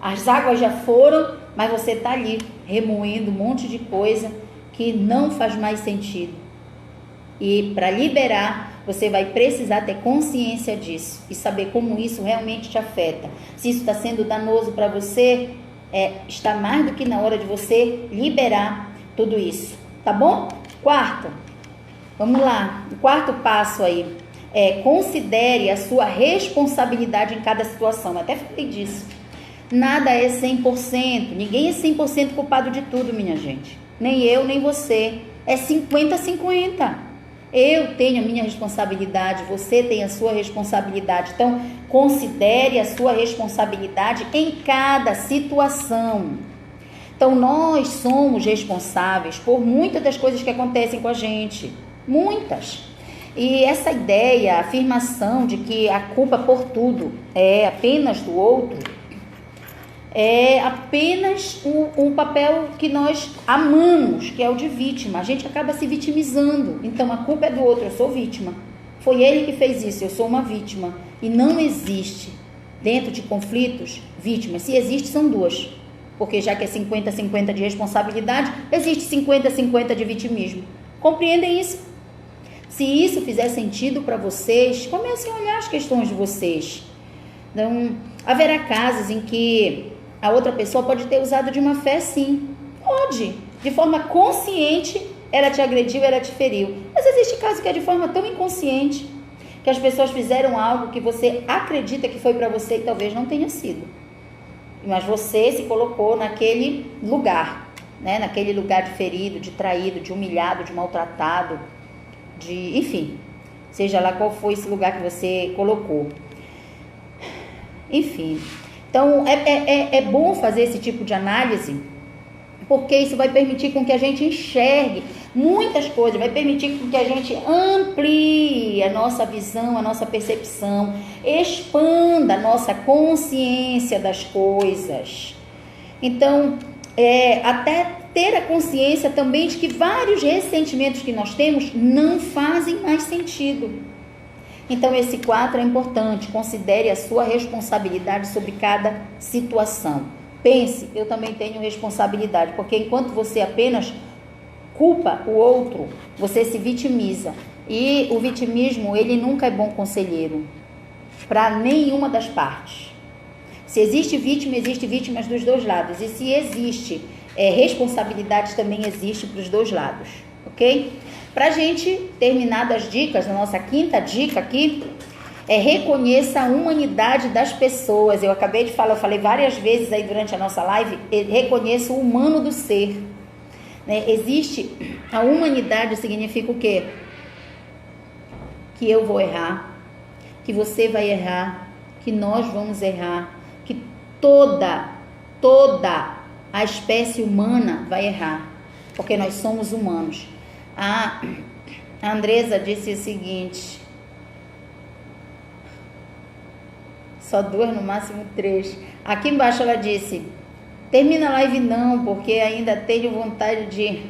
as águas já foram, mas você está ali remoendo um monte de coisa que não faz mais sentido. E para liberar, você vai precisar ter consciência disso e saber como isso realmente te afeta. Se isso está sendo danoso para você, está mais do que na hora de você liberar tudo isso, tá bom? Quarto, vamos lá, o quarto passo aí considere a sua responsabilidade em cada situação. Eu até falei disso. Nada é 100%, ninguém é 100% culpado de tudo, minha gente. Nem eu, nem você. É 50-50. Eu tenho a minha responsabilidade, você tem a sua responsabilidade. Então, considere a sua responsabilidade em cada situação. Então, nós somos responsáveis por muitas das coisas que acontecem com a gente. Muitas. E essa ideia, a afirmação de que a culpa por tudo é apenas do outro, é apenas um papel que nós amamos, que é o de vítima. A gente acaba se vitimizando. Então, a culpa é do outro, eu sou vítima. Foi ele que fez isso, eu sou uma vítima. E não existe, dentro de conflitos, vítimas. Se existe, são duas. Porque já que é 50-50 de responsabilidade, existe 50-50 de vitimismo. Compreendem isso? Se isso fizer sentido para vocês, comecem a olhar as questões de vocês. Então, haverá casos em que a outra pessoa pode ter usado de uma fé, sim. Pode. De forma consciente, ela te agrediu, ela te feriu. Mas existe caso que é de forma tão inconsciente, que as pessoas fizeram algo que você acredita que foi para você e talvez não tenha sido. Mas você se colocou naquele lugar, né? Naquele lugar de ferido, de traído, de humilhado, de maltratado, enfim, seja lá qual foi esse lugar que você colocou. Enfim, então é bom fazer esse tipo de análise, porque isso vai permitir com que a gente enxergue muitas coisas, vai permitir com que a gente amplie a nossa visão, a nossa percepção, expanda a nossa consciência das coisas. Então, até ter a consciência também de que vários ressentimentos que nós temos não fazem mais sentido. Então, esse 4 é importante. Considere a sua responsabilidade sobre cada situação. Pense, eu também tenho responsabilidade, porque enquanto você apenas culpa o outro, você se vitimiza. E o vitimismo, ele nunca é bom conselheiro para nenhuma das partes. Se existe vítimas dos dois lados. E se existe responsabilidade, também existe para os dois lados. Ok? Para a gente terminar das dicas, a nossa 5ª dica aqui reconheça a humanidade das pessoas. Eu acabei de falar, eu falei várias vezes aí durante a nossa live, reconheça o humano do ser. Existe a humanidade, significa o quê? Que eu vou errar, que você vai errar, que nós vamos errar, que toda a espécie humana vai errar, porque nós somos humanos. A Andresa disse o seguinte: só 2, no máximo 3. Aqui embaixo ela disse: termina a live não, porque ainda tenho vontade de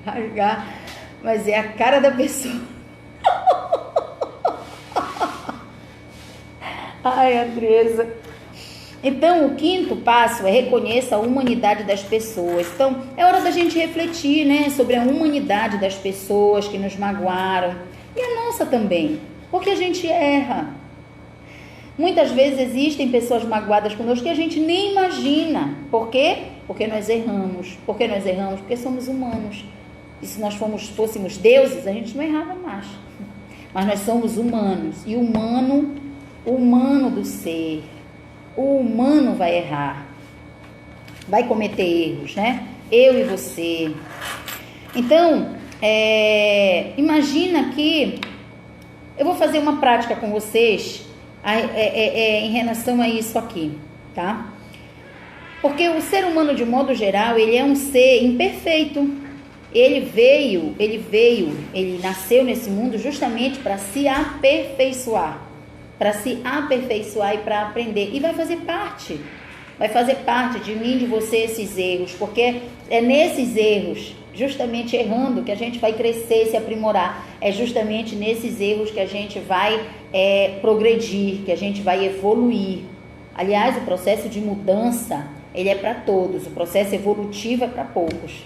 rasgar, mas é a cara da pessoa. Ai, Andresa. Então, o 5º passo é reconheça a humanidade das pessoas. Então, é hora da gente refletir, né, sobre a humanidade das pessoas que nos magoaram. E a nossa também, porque a gente erra. Muitas vezes existem pessoas magoadas conosco que a gente nem imagina. Por quê? Porque nós erramos. Por que nós erramos? Porque somos humanos. E se nós fôssemos deuses, a gente não errava mais. Mas nós somos humanos. E o humano do ser, o humano vai errar. Vai cometer erros, né? Eu e você. Então, imagina que eu vou fazer uma prática com vocês em relação a isso aqui, tá? Porque o ser humano, de modo geral, ele é um ser imperfeito. Ele nasceu nesse mundo justamente para se aperfeiçoar. Para se aperfeiçoar e para aprender. E vai fazer parte de mim, de você, esses erros. Porque é nesses erros, justamente errando, que a gente vai crescer, se aprimorar. É justamente nesses erros que a gente vai progredir, que a gente vai evoluir. Aliás, o processo de mudança, ele é para todos. O processo evolutivo é para poucos.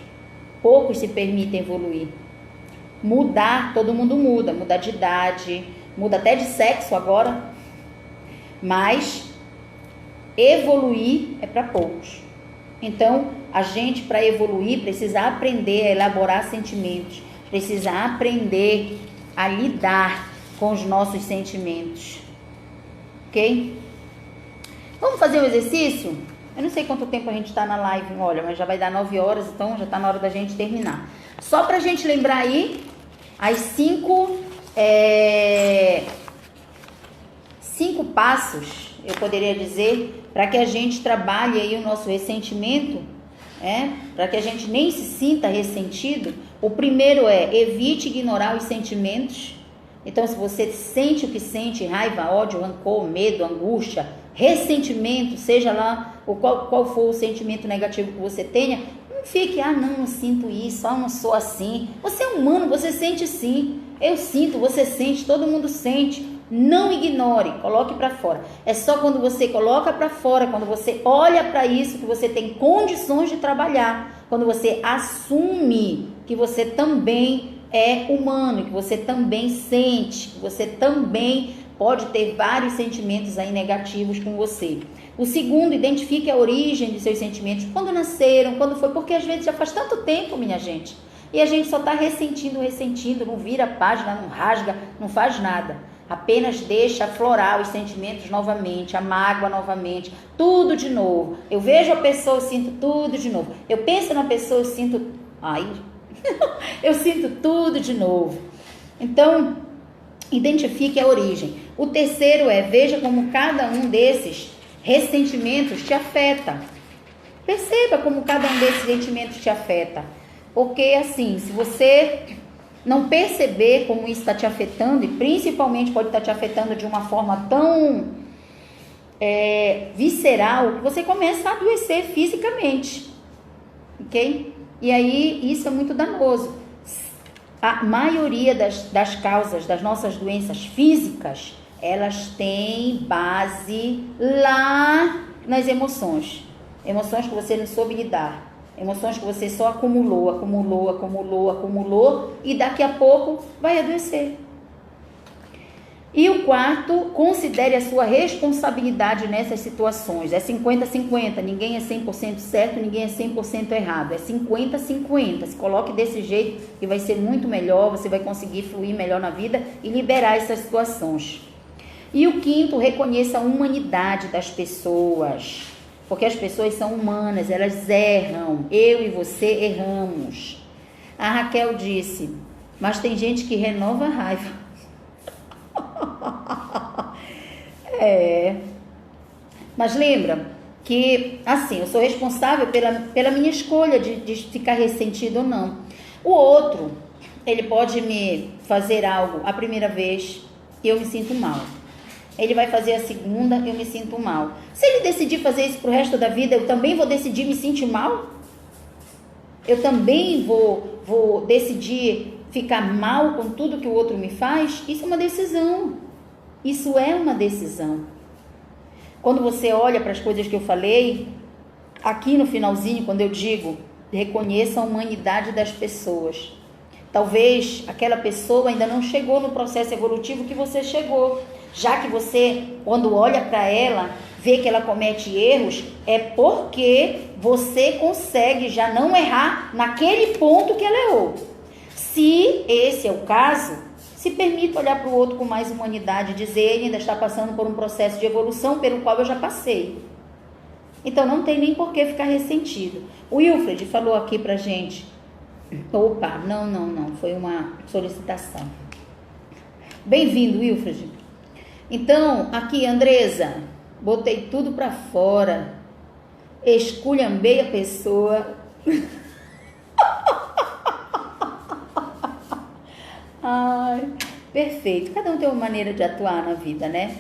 Poucos se permitem evoluir. Mudar, todo mundo muda de idade, muda até de sexo agora, mas evoluir é para poucos. Então, a gente, para evoluir, precisa aprender a elaborar sentimentos, precisa aprender a lidar com os nossos sentimentos. Ok? Vamos fazer um exercício? Eu não sei quanto tempo a gente está na live, olha, mas já vai dar 9 horas, então já está na hora da gente terminar. Só para a gente lembrar aí, as 5 passos, eu poderia dizer, para que a gente trabalhe aí o nosso ressentimento, para que a gente nem se sinta ressentido. O primeiro é: evite ignorar os sentimentos. Então, se você sente o que sente, raiva, ódio, rancor, medo, angústia, ressentimento, seja lá qual for o sentimento negativo que você tenha, não fique, não sinto isso, não sou assim. Você é humano, você sente sim. Eu sinto, você sente, todo mundo sente. Não ignore, coloque para fora. É só quando você coloca para fora, quando você olha para isso, que você tem condições de trabalhar. Quando você assume que você também é humano, que você também sente, que você também pode ter vários sentimentos aí negativos com você. O segundo, identifique a origem de seus sentimentos. Quando nasceram, quando foi, porque às vezes já faz tanto tempo, minha gente. E a gente só está ressentindo, não vira a página, não rasga, não faz nada. Apenas deixa aflorar os sentimentos novamente, a mágoa novamente, tudo de novo. Eu vejo a pessoa, eu sinto tudo de novo. Eu penso na pessoa, eu sinto... eu sinto tudo de novo. Então, identifique a origem. O terceiro é: veja como cada um desses ressentimentos te afeta. Perceba como cada um desses sentimentos te afeta. Porque assim, se você não perceber como isso está te afetando, e principalmente pode estar te afetando de uma forma tão visceral, que você começa a adoecer fisicamente. Ok? E aí isso é muito danoso. A maioria das causas das nossas doenças físicas, elas têm base lá nas emoções. Emoções que você não soube lidar. Emoções que você só acumulou, e daqui a pouco vai adoecer. E o quarto, considere a sua responsabilidade nessas situações. É 50-50, ninguém é 100% certo, ninguém é 100% errado. É 50-50. Se coloque desse jeito que vai ser muito melhor, você vai conseguir fluir melhor na vida e liberar essas situações. E o quinto, reconheça a humanidade das pessoas. Porque as pessoas são humanas, elas erram. Eu e você erramos. A Raquel disse: mas tem gente que renova a raiva. Mas lembra que, assim, eu sou responsável pela minha escolha de ficar ressentido ou não. O outro, ele pode me fazer algo a primeira vez e eu me sinto mal. Ele vai fazer a segunda, eu me sinto mal. Se ele decidir fazer isso pro resto da vida, eu também vou decidir me sentir mal? Eu também vou decidir ficar mal com tudo que o outro me faz? Isso é uma decisão. Isso é uma decisão. Quando você olha para as coisas que eu falei, aqui no finalzinho, quando eu digo, reconheça a humanidade das pessoas. Talvez aquela pessoa ainda não chegou no processo evolutivo que você chegou. Já que você, quando olha para ela, vê que ela comete erros, é porque você consegue já não errar naquele ponto que ela errou. Se esse é o caso, se permita olhar para o outro com mais humanidade, dizer: ele ainda está passando por um processo de evolução pelo qual eu já passei. Então não tem nem por que ficar ressentido. O Wilfred falou aqui pra gente. Opa, não, foi uma solicitação. Bem-vindo, Wilfred. Então, aqui, Andresa, botei tudo pra fora, esculhambei a pessoa. Ai, perfeito. Cada um tem uma maneira de atuar na vida, né?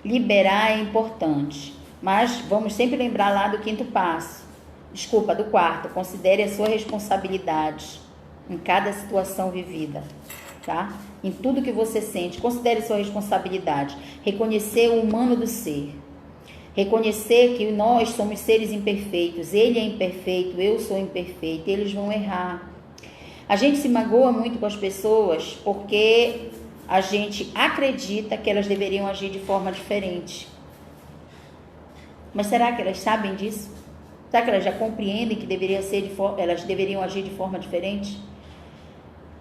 Liberar é importante, mas vamos sempre lembrar lá do do quarto. Considere a sua responsabilidade em cada situação vivida, tá? Em tudo que você sente, considere sua responsabilidade. Reconhecer o humano do ser. Reconhecer que nós somos seres imperfeitos. Ele é imperfeito, eu sou imperfeito. Eles vão errar. A gente se magoa muito com as pessoas porque a gente acredita que elas deveriam agir de forma diferente. Mas será que elas sabem disso? Será que elas já compreendem que elas deveriam agir de forma diferente?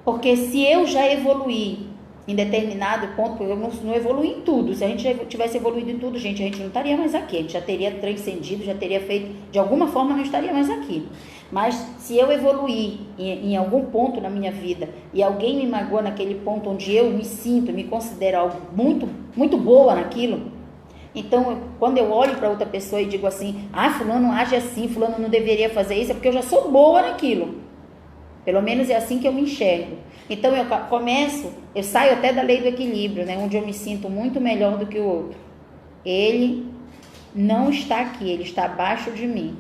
Porque se eu já evoluí em determinado ponto, porque eu não evolui em tudo. Se a gente tivesse evoluído em tudo, gente, a gente não estaria mais aqui. A gente já teria transcendido, já teria feito, de alguma forma não estaria mais aqui. Mas se eu evoluir em algum ponto na minha vida e alguém me magoa naquele ponto onde eu me sinto, me considero algo muito, muito boa naquilo, então quando eu olho para outra pessoa e digo assim, fulano age assim, fulano não deveria fazer isso, é porque eu já sou boa naquilo. Pelo menos é assim que eu me enxergo. Então eu saio até da lei do equilíbrio, né? Onde eu me sinto muito melhor do que o outro. Ele não está aqui, ele está abaixo de mim.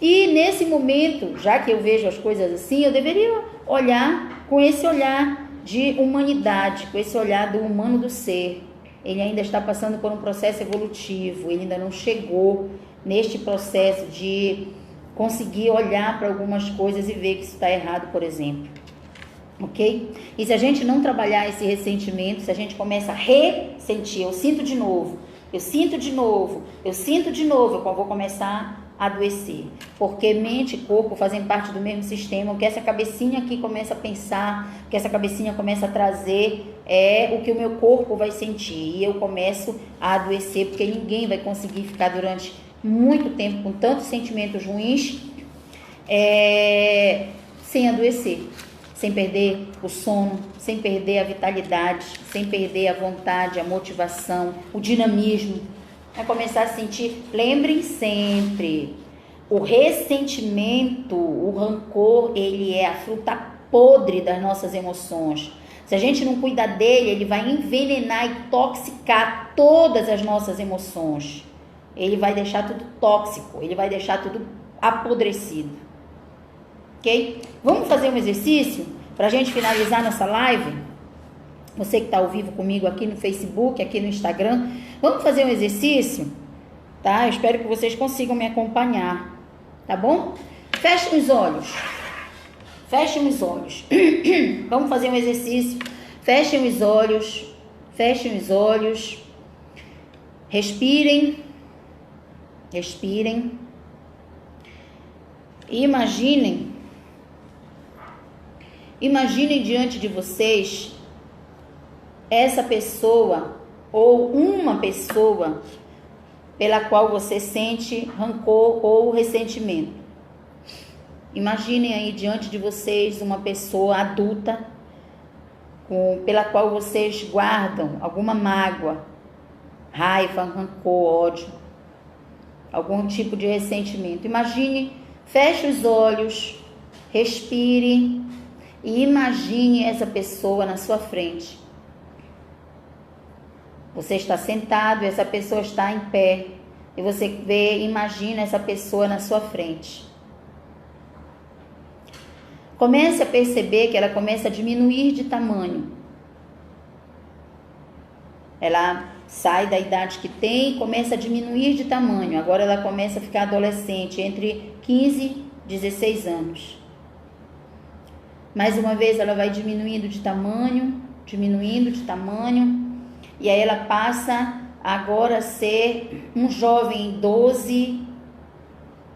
E nesse momento, já que eu vejo as coisas assim, eu deveria olhar com esse olhar de humanidade, com esse olhar do humano do ser. Ele ainda está passando por um processo evolutivo, ele ainda não chegou neste processo de conseguir olhar para algumas coisas e ver que isso está errado, por exemplo. Ok? E se a gente não trabalhar esse ressentimento, se a gente começa a ressentir, eu sinto de novo, eu sinto de novo, eu sinto de novo, eu vou começar a adoecer. Porque mente e corpo fazem parte do mesmo sistema. O que essa cabecinha aqui começa a pensar, o que essa cabecinha começa a trazer é o que o meu corpo vai sentir. E eu começo a adoecer, porque ninguém vai conseguir ficar durante muito tempo com tantos sentimentos ruins sem adoecer, sem perder o sono, sem perder a vitalidade, sem perder a vontade, a motivação, o dinamismo. Vai começar a sentir, lembrem sempre, o ressentimento, o rancor, ele é a fruta podre das nossas emoções. Se a gente não cuidar dele, ele vai envenenar e toxicar todas as nossas emoções. Ele vai deixar tudo tóxico, ele vai deixar tudo apodrecido. Ok? Vamos fazer um exercício para a gente finalizar nossa live? Você que está ao vivo comigo aqui no Facebook, aqui no Instagram, vamos fazer um exercício? Tá? Eu espero que vocês consigam me acompanhar, tá bom? Fechem os olhos. Fechem os olhos. Vamos fazer um exercício. Fechem os olhos. Fechem os olhos. Respirem. Respirem. E imaginem diante de vocês essa pessoa ou uma pessoa pela qual você sente rancor ou ressentimento. Imaginem aí diante de vocês uma pessoa adulta pela qual vocês guardam alguma mágoa, raiva, rancor, ódio, algum tipo de ressentimento. Imagine, feche os olhos, respire e imagine essa pessoa na sua frente. Você está sentado e essa pessoa está em pé. E você imagina essa pessoa na sua frente. Comece a perceber que ela começa a diminuir de tamanho. Ela sai da idade que tem e começa a diminuir de tamanho. Agora ela começa a ficar adolescente, entre 15 e 16 anos. Mais uma vez ela vai diminuindo de tamanho. E aí ela passa agora a ser um jovem, 12,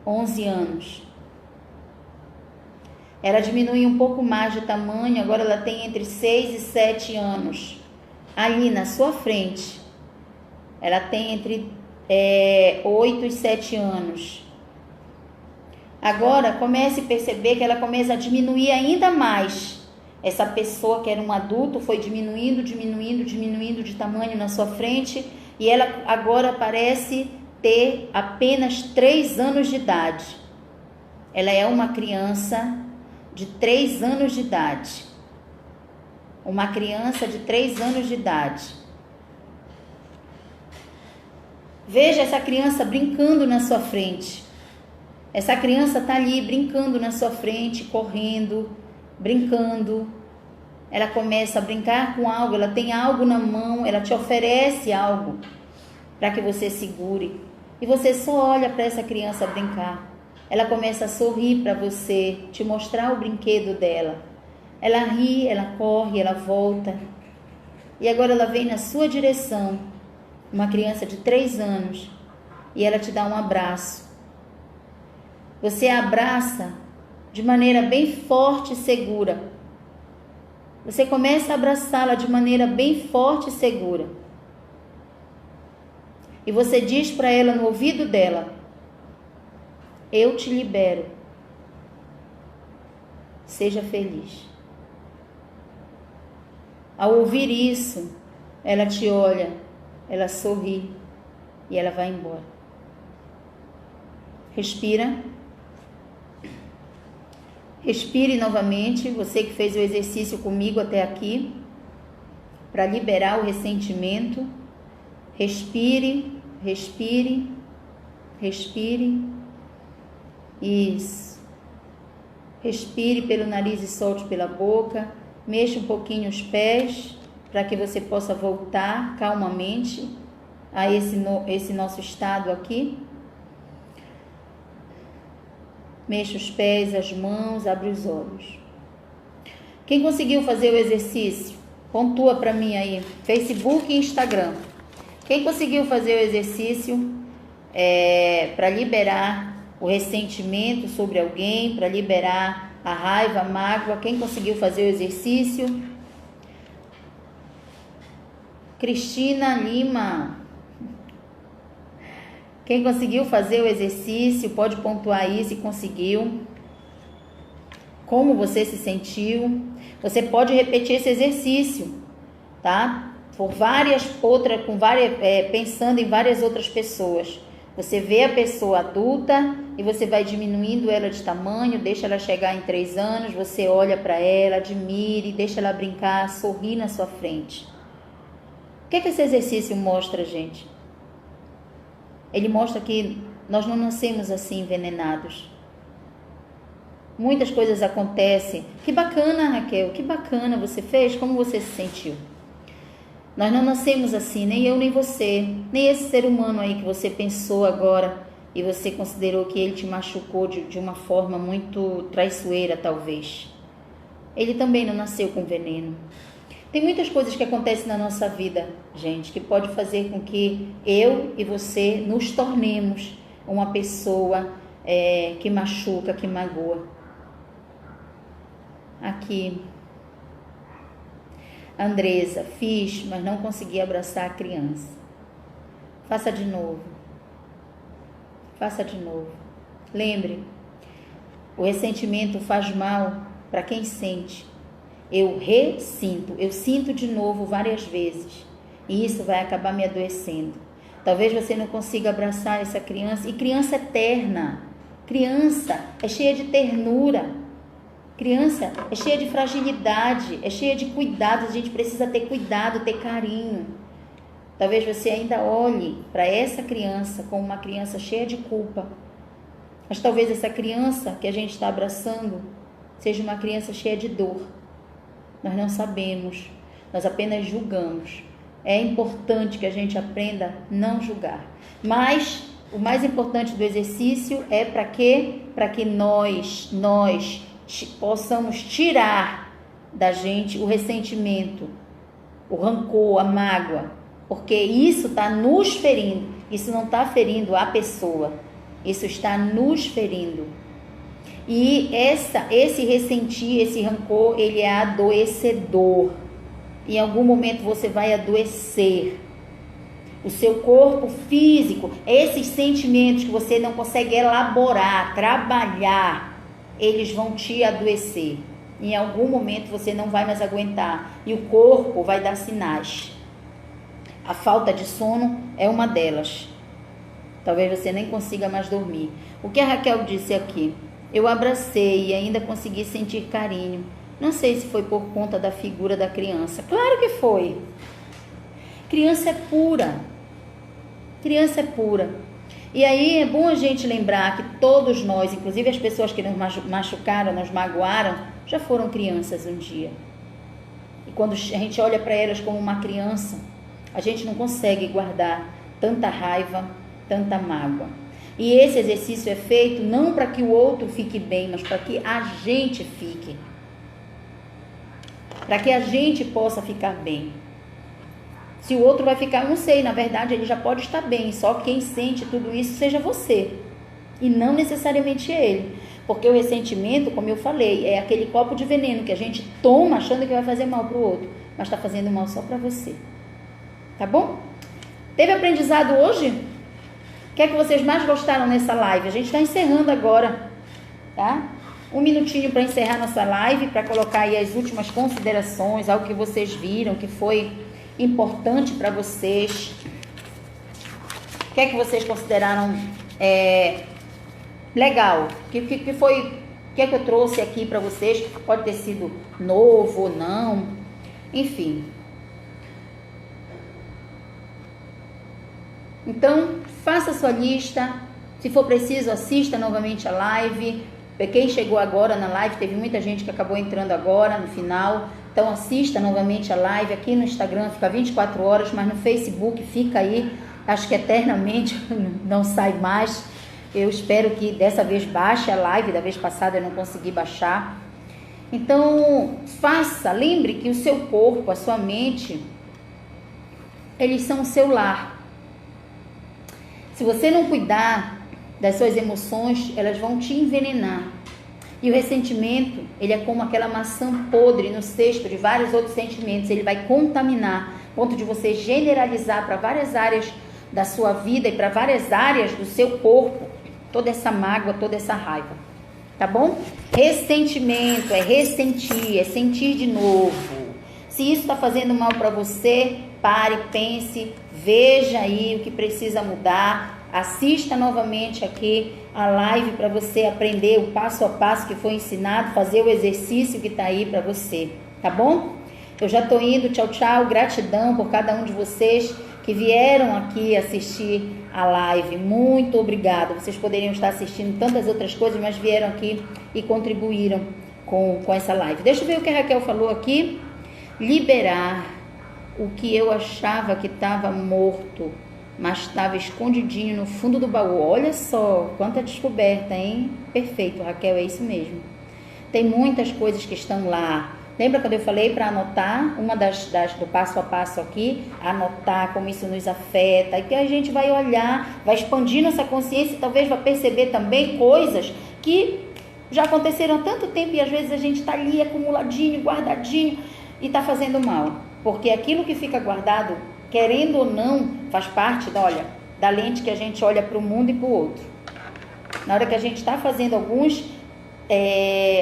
11 anos. Ela diminui um pouco mais de tamanho, agora ela tem entre 6 e 7 anos. Ali na sua frente, ela tem entre 8 e 7 anos. Agora comece a perceber que ela começa a diminuir ainda mais. Essa pessoa que era um adulto foi diminuindo de tamanho na sua frente e ela agora parece ter apenas 3 anos de idade. Ela é uma criança de 3 anos de idade. Uma criança de 3 anos de idade. Veja essa criança brincando na sua frente. Essa criança está ali brincando na sua frente, correndo, brincando. Ela começa a brincar com algo, ela tem algo na mão, ela te oferece algo para que você segure. E você só olha para essa criança brincar. Ela começa a sorrir para você, te mostrar o brinquedo dela. Ela ri, ela corre, ela volta. E agora ela vem na sua direção, uma criança de 3 anos, e ela te dá um abraço. Você a abraça de maneira bem forte e segura. Você começa a abraçá-la de maneira bem forte e segura. E você diz para ela no ouvido dela: eu te libero. Seja feliz. Ao ouvir isso, ela te olha, ela sorri e ela vai embora. Respira. Respire novamente, você que fez o exercício comigo até aqui, para liberar o ressentimento. Respire, respire, respire. Isso. Respire pelo nariz e solte pela boca. Mexa um pouquinho os pés, para que você possa voltar calmamente a esse nosso estado aqui. Mexa os pés, as mãos, abre os olhos. Quem conseguiu fazer o exercício, pontua para mim aí, Facebook e Instagram. Quem conseguiu fazer o exercício para liberar o ressentimento sobre alguém, para liberar a raiva, a mágoa, quem conseguiu fazer o exercício? Cristina Lima. Quem conseguiu fazer o exercício, pode pontuar aí se conseguiu. Como você se sentiu? Você pode repetir esse exercício, tá? Pensando em várias outras pessoas. Você vê a pessoa adulta e você vai diminuindo ela de tamanho, deixa ela chegar em 3 anos, você olha para ela, admire, deixa ela brincar, sorri na sua frente. O que esse exercício mostra, gente? Ele mostra que nós não nascemos assim envenenados. Muitas coisas acontecem. Que bacana, Raquel, que bacana você fez, como você se sentiu? Nós não nascemos assim, nem eu nem você, nem esse ser humano aí que você pensou agora e você considerou que ele te machucou de uma forma muito traiçoeira, talvez. Ele também não nasceu com veneno. Tem muitas coisas que acontecem na nossa vida, gente, que pode fazer com que eu e você nos tornemos uma pessoa que machuca, que magoa. Aqui. Andresa, fiz, mas não consegui abraçar a criança. Faça de novo. Faça de novo. Lembre, o ressentimento faz mal para quem sente. Eu ressinto, eu sinto de novo várias vezes. E isso vai acabar me adoecendo. Talvez você não consiga abraçar essa criança. E criança é terna. Criança é cheia de ternura. Criança é cheia de fragilidade, é cheia de cuidados. A gente precisa ter cuidado, ter carinho. Talvez você ainda olhe para essa criança como uma criança cheia de culpa. Mas talvez essa criança que a gente está abraçando seja uma criança cheia de dor. Nós não sabemos, nós apenas julgamos. É importante que a gente aprenda a não julgar. Mas o mais importante do exercício é para quê? Para que nós possamos tirar da gente o ressentimento, o rancor, a mágoa, porque isso está nos ferindo. Isso não está ferindo a pessoa, isso está nos ferindo. E esse ressentir, esse rancor, ele é adoecedor. Em algum momento você vai adoecer. O seu corpo físico, esses sentimentos que você não consegue elaborar, trabalhar, eles vão te adoecer. Em algum momento você não vai mais aguentar. E o corpo vai dar sinais. A falta de sono é uma delas. Talvez você nem consiga mais dormir. O que a Raquel disse aqui? Eu abracei e ainda consegui sentir carinho. Não sei se foi por conta da figura da criança. Claro que foi. Criança é pura. Criança é pura. E aí é bom a gente lembrar que todos nós, inclusive as pessoas que nos machucaram, nos magoaram, já foram crianças um dia. E quando a gente olha para elas como uma criança, a gente não consegue guardar tanta raiva, tanta mágoa. E esse exercício é feito não para que o outro fique bem, mas para que a gente fique. Para que a gente possa ficar bem. Se o outro vai ficar, não sei, na verdade ele já pode estar bem, só quem sente tudo isso seja você, e não necessariamente ele. Porque o ressentimento, como eu falei, é aquele copo de veneno que a gente toma achando que vai fazer mal para o outro, mas está fazendo mal só para você. Tá bom? Teve aprendizado hoje? O que é que vocês mais gostaram nessa live? A gente está encerrando agora, tá? Um minutinho para encerrar nossa live, para colocar aí as últimas considerações, algo que vocês viram, que foi importante para vocês. O que é que vocês consideraram legal? O que é que eu trouxe aqui para vocês? Pode ter sido novo ou não, enfim. Então, faça a sua lista. Se for preciso, assista novamente a live. Quem chegou agora na live, teve muita gente que acabou entrando agora no final. Então, assista novamente a live. Aqui no Instagram fica 24 horas, mas no Facebook fica aí, acho que eternamente, não sai mais. Eu espero que dessa vez baixe a live. Da vez passada eu não consegui baixar. Então, lembre que o seu corpo, a sua mente, eles são o seu lar. Se você não cuidar das suas emoções, elas vão te envenenar. E o ressentimento, ele é como aquela maçã podre no cesto de vários outros sentimentos. Ele vai contaminar, a ponto de você generalizar para várias áreas da sua vida e para várias áreas do seu corpo toda essa mágoa, toda essa raiva. Tá bom? Ressentimento é ressentir, é sentir de novo. Se isso está fazendo mal para você, pare, pense, veja aí o que precisa mudar. Assista novamente aqui a live para você aprender o passo a passo que foi ensinado, fazer o exercício que está aí para você, tá bom? Eu já estou indo, tchau, tchau, gratidão por cada um de vocês que vieram aqui assistir a live, muito obrigada. Vocês poderiam estar assistindo tantas outras coisas, mas vieram aqui e contribuíram com essa live. Deixa eu ver o que a Raquel falou aqui. Liberar o que eu achava que estava morto, mas estava escondidinho no fundo do baú. Olha só, quanta descoberta, hein? Perfeito, Raquel, é isso mesmo. Tem muitas coisas que estão lá. Lembra quando eu falei para anotar? Uma do passo a passo aqui, anotar como isso nos afeta. E que a gente vai olhar, vai expandir nossa consciência e talvez vai perceber também coisas que já aconteceram há tanto tempo e às vezes a gente está ali acumuladinho, guardadinho e está fazendo mal. Porque aquilo que fica guardado, querendo ou não, faz parte da lente que a gente olha para o mundo e para o outro. Na hora que a gente está fazendo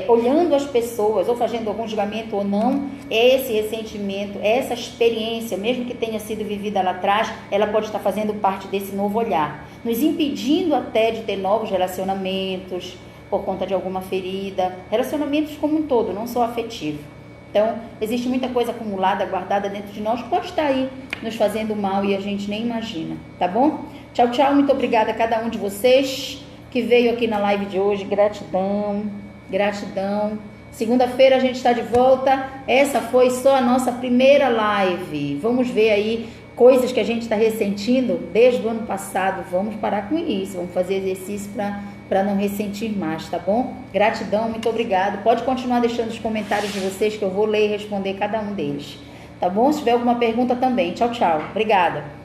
olhando as pessoas ou fazendo algum julgamento ou não, esse ressentimento, essa experiência, mesmo que tenha sido vivida lá atrás, ela pode estar fazendo parte desse novo olhar, nos impedindo até de ter novos relacionamentos por conta de alguma ferida, relacionamentos como um todo, não só afetivo. Então, existe muita coisa acumulada, guardada dentro de nós, que pode estar aí nos fazendo mal e a gente nem imagina, tá bom? Tchau, tchau, muito obrigada a cada um de vocês que veio aqui na live de hoje. Gratidão, gratidão. Segunda-feira a gente está de volta. Essa foi só a nossa primeira live. Vamos ver aí coisas que a gente está ressentindo desde o ano passado. Vamos parar com isso, vamos fazer exercício para não ressentir mais, tá bom? Gratidão, muito obrigado. Pode continuar deixando os comentários de vocês que eu vou ler e responder cada um deles, tá bom? Se tiver alguma pergunta também. Tchau, tchau. Obrigada.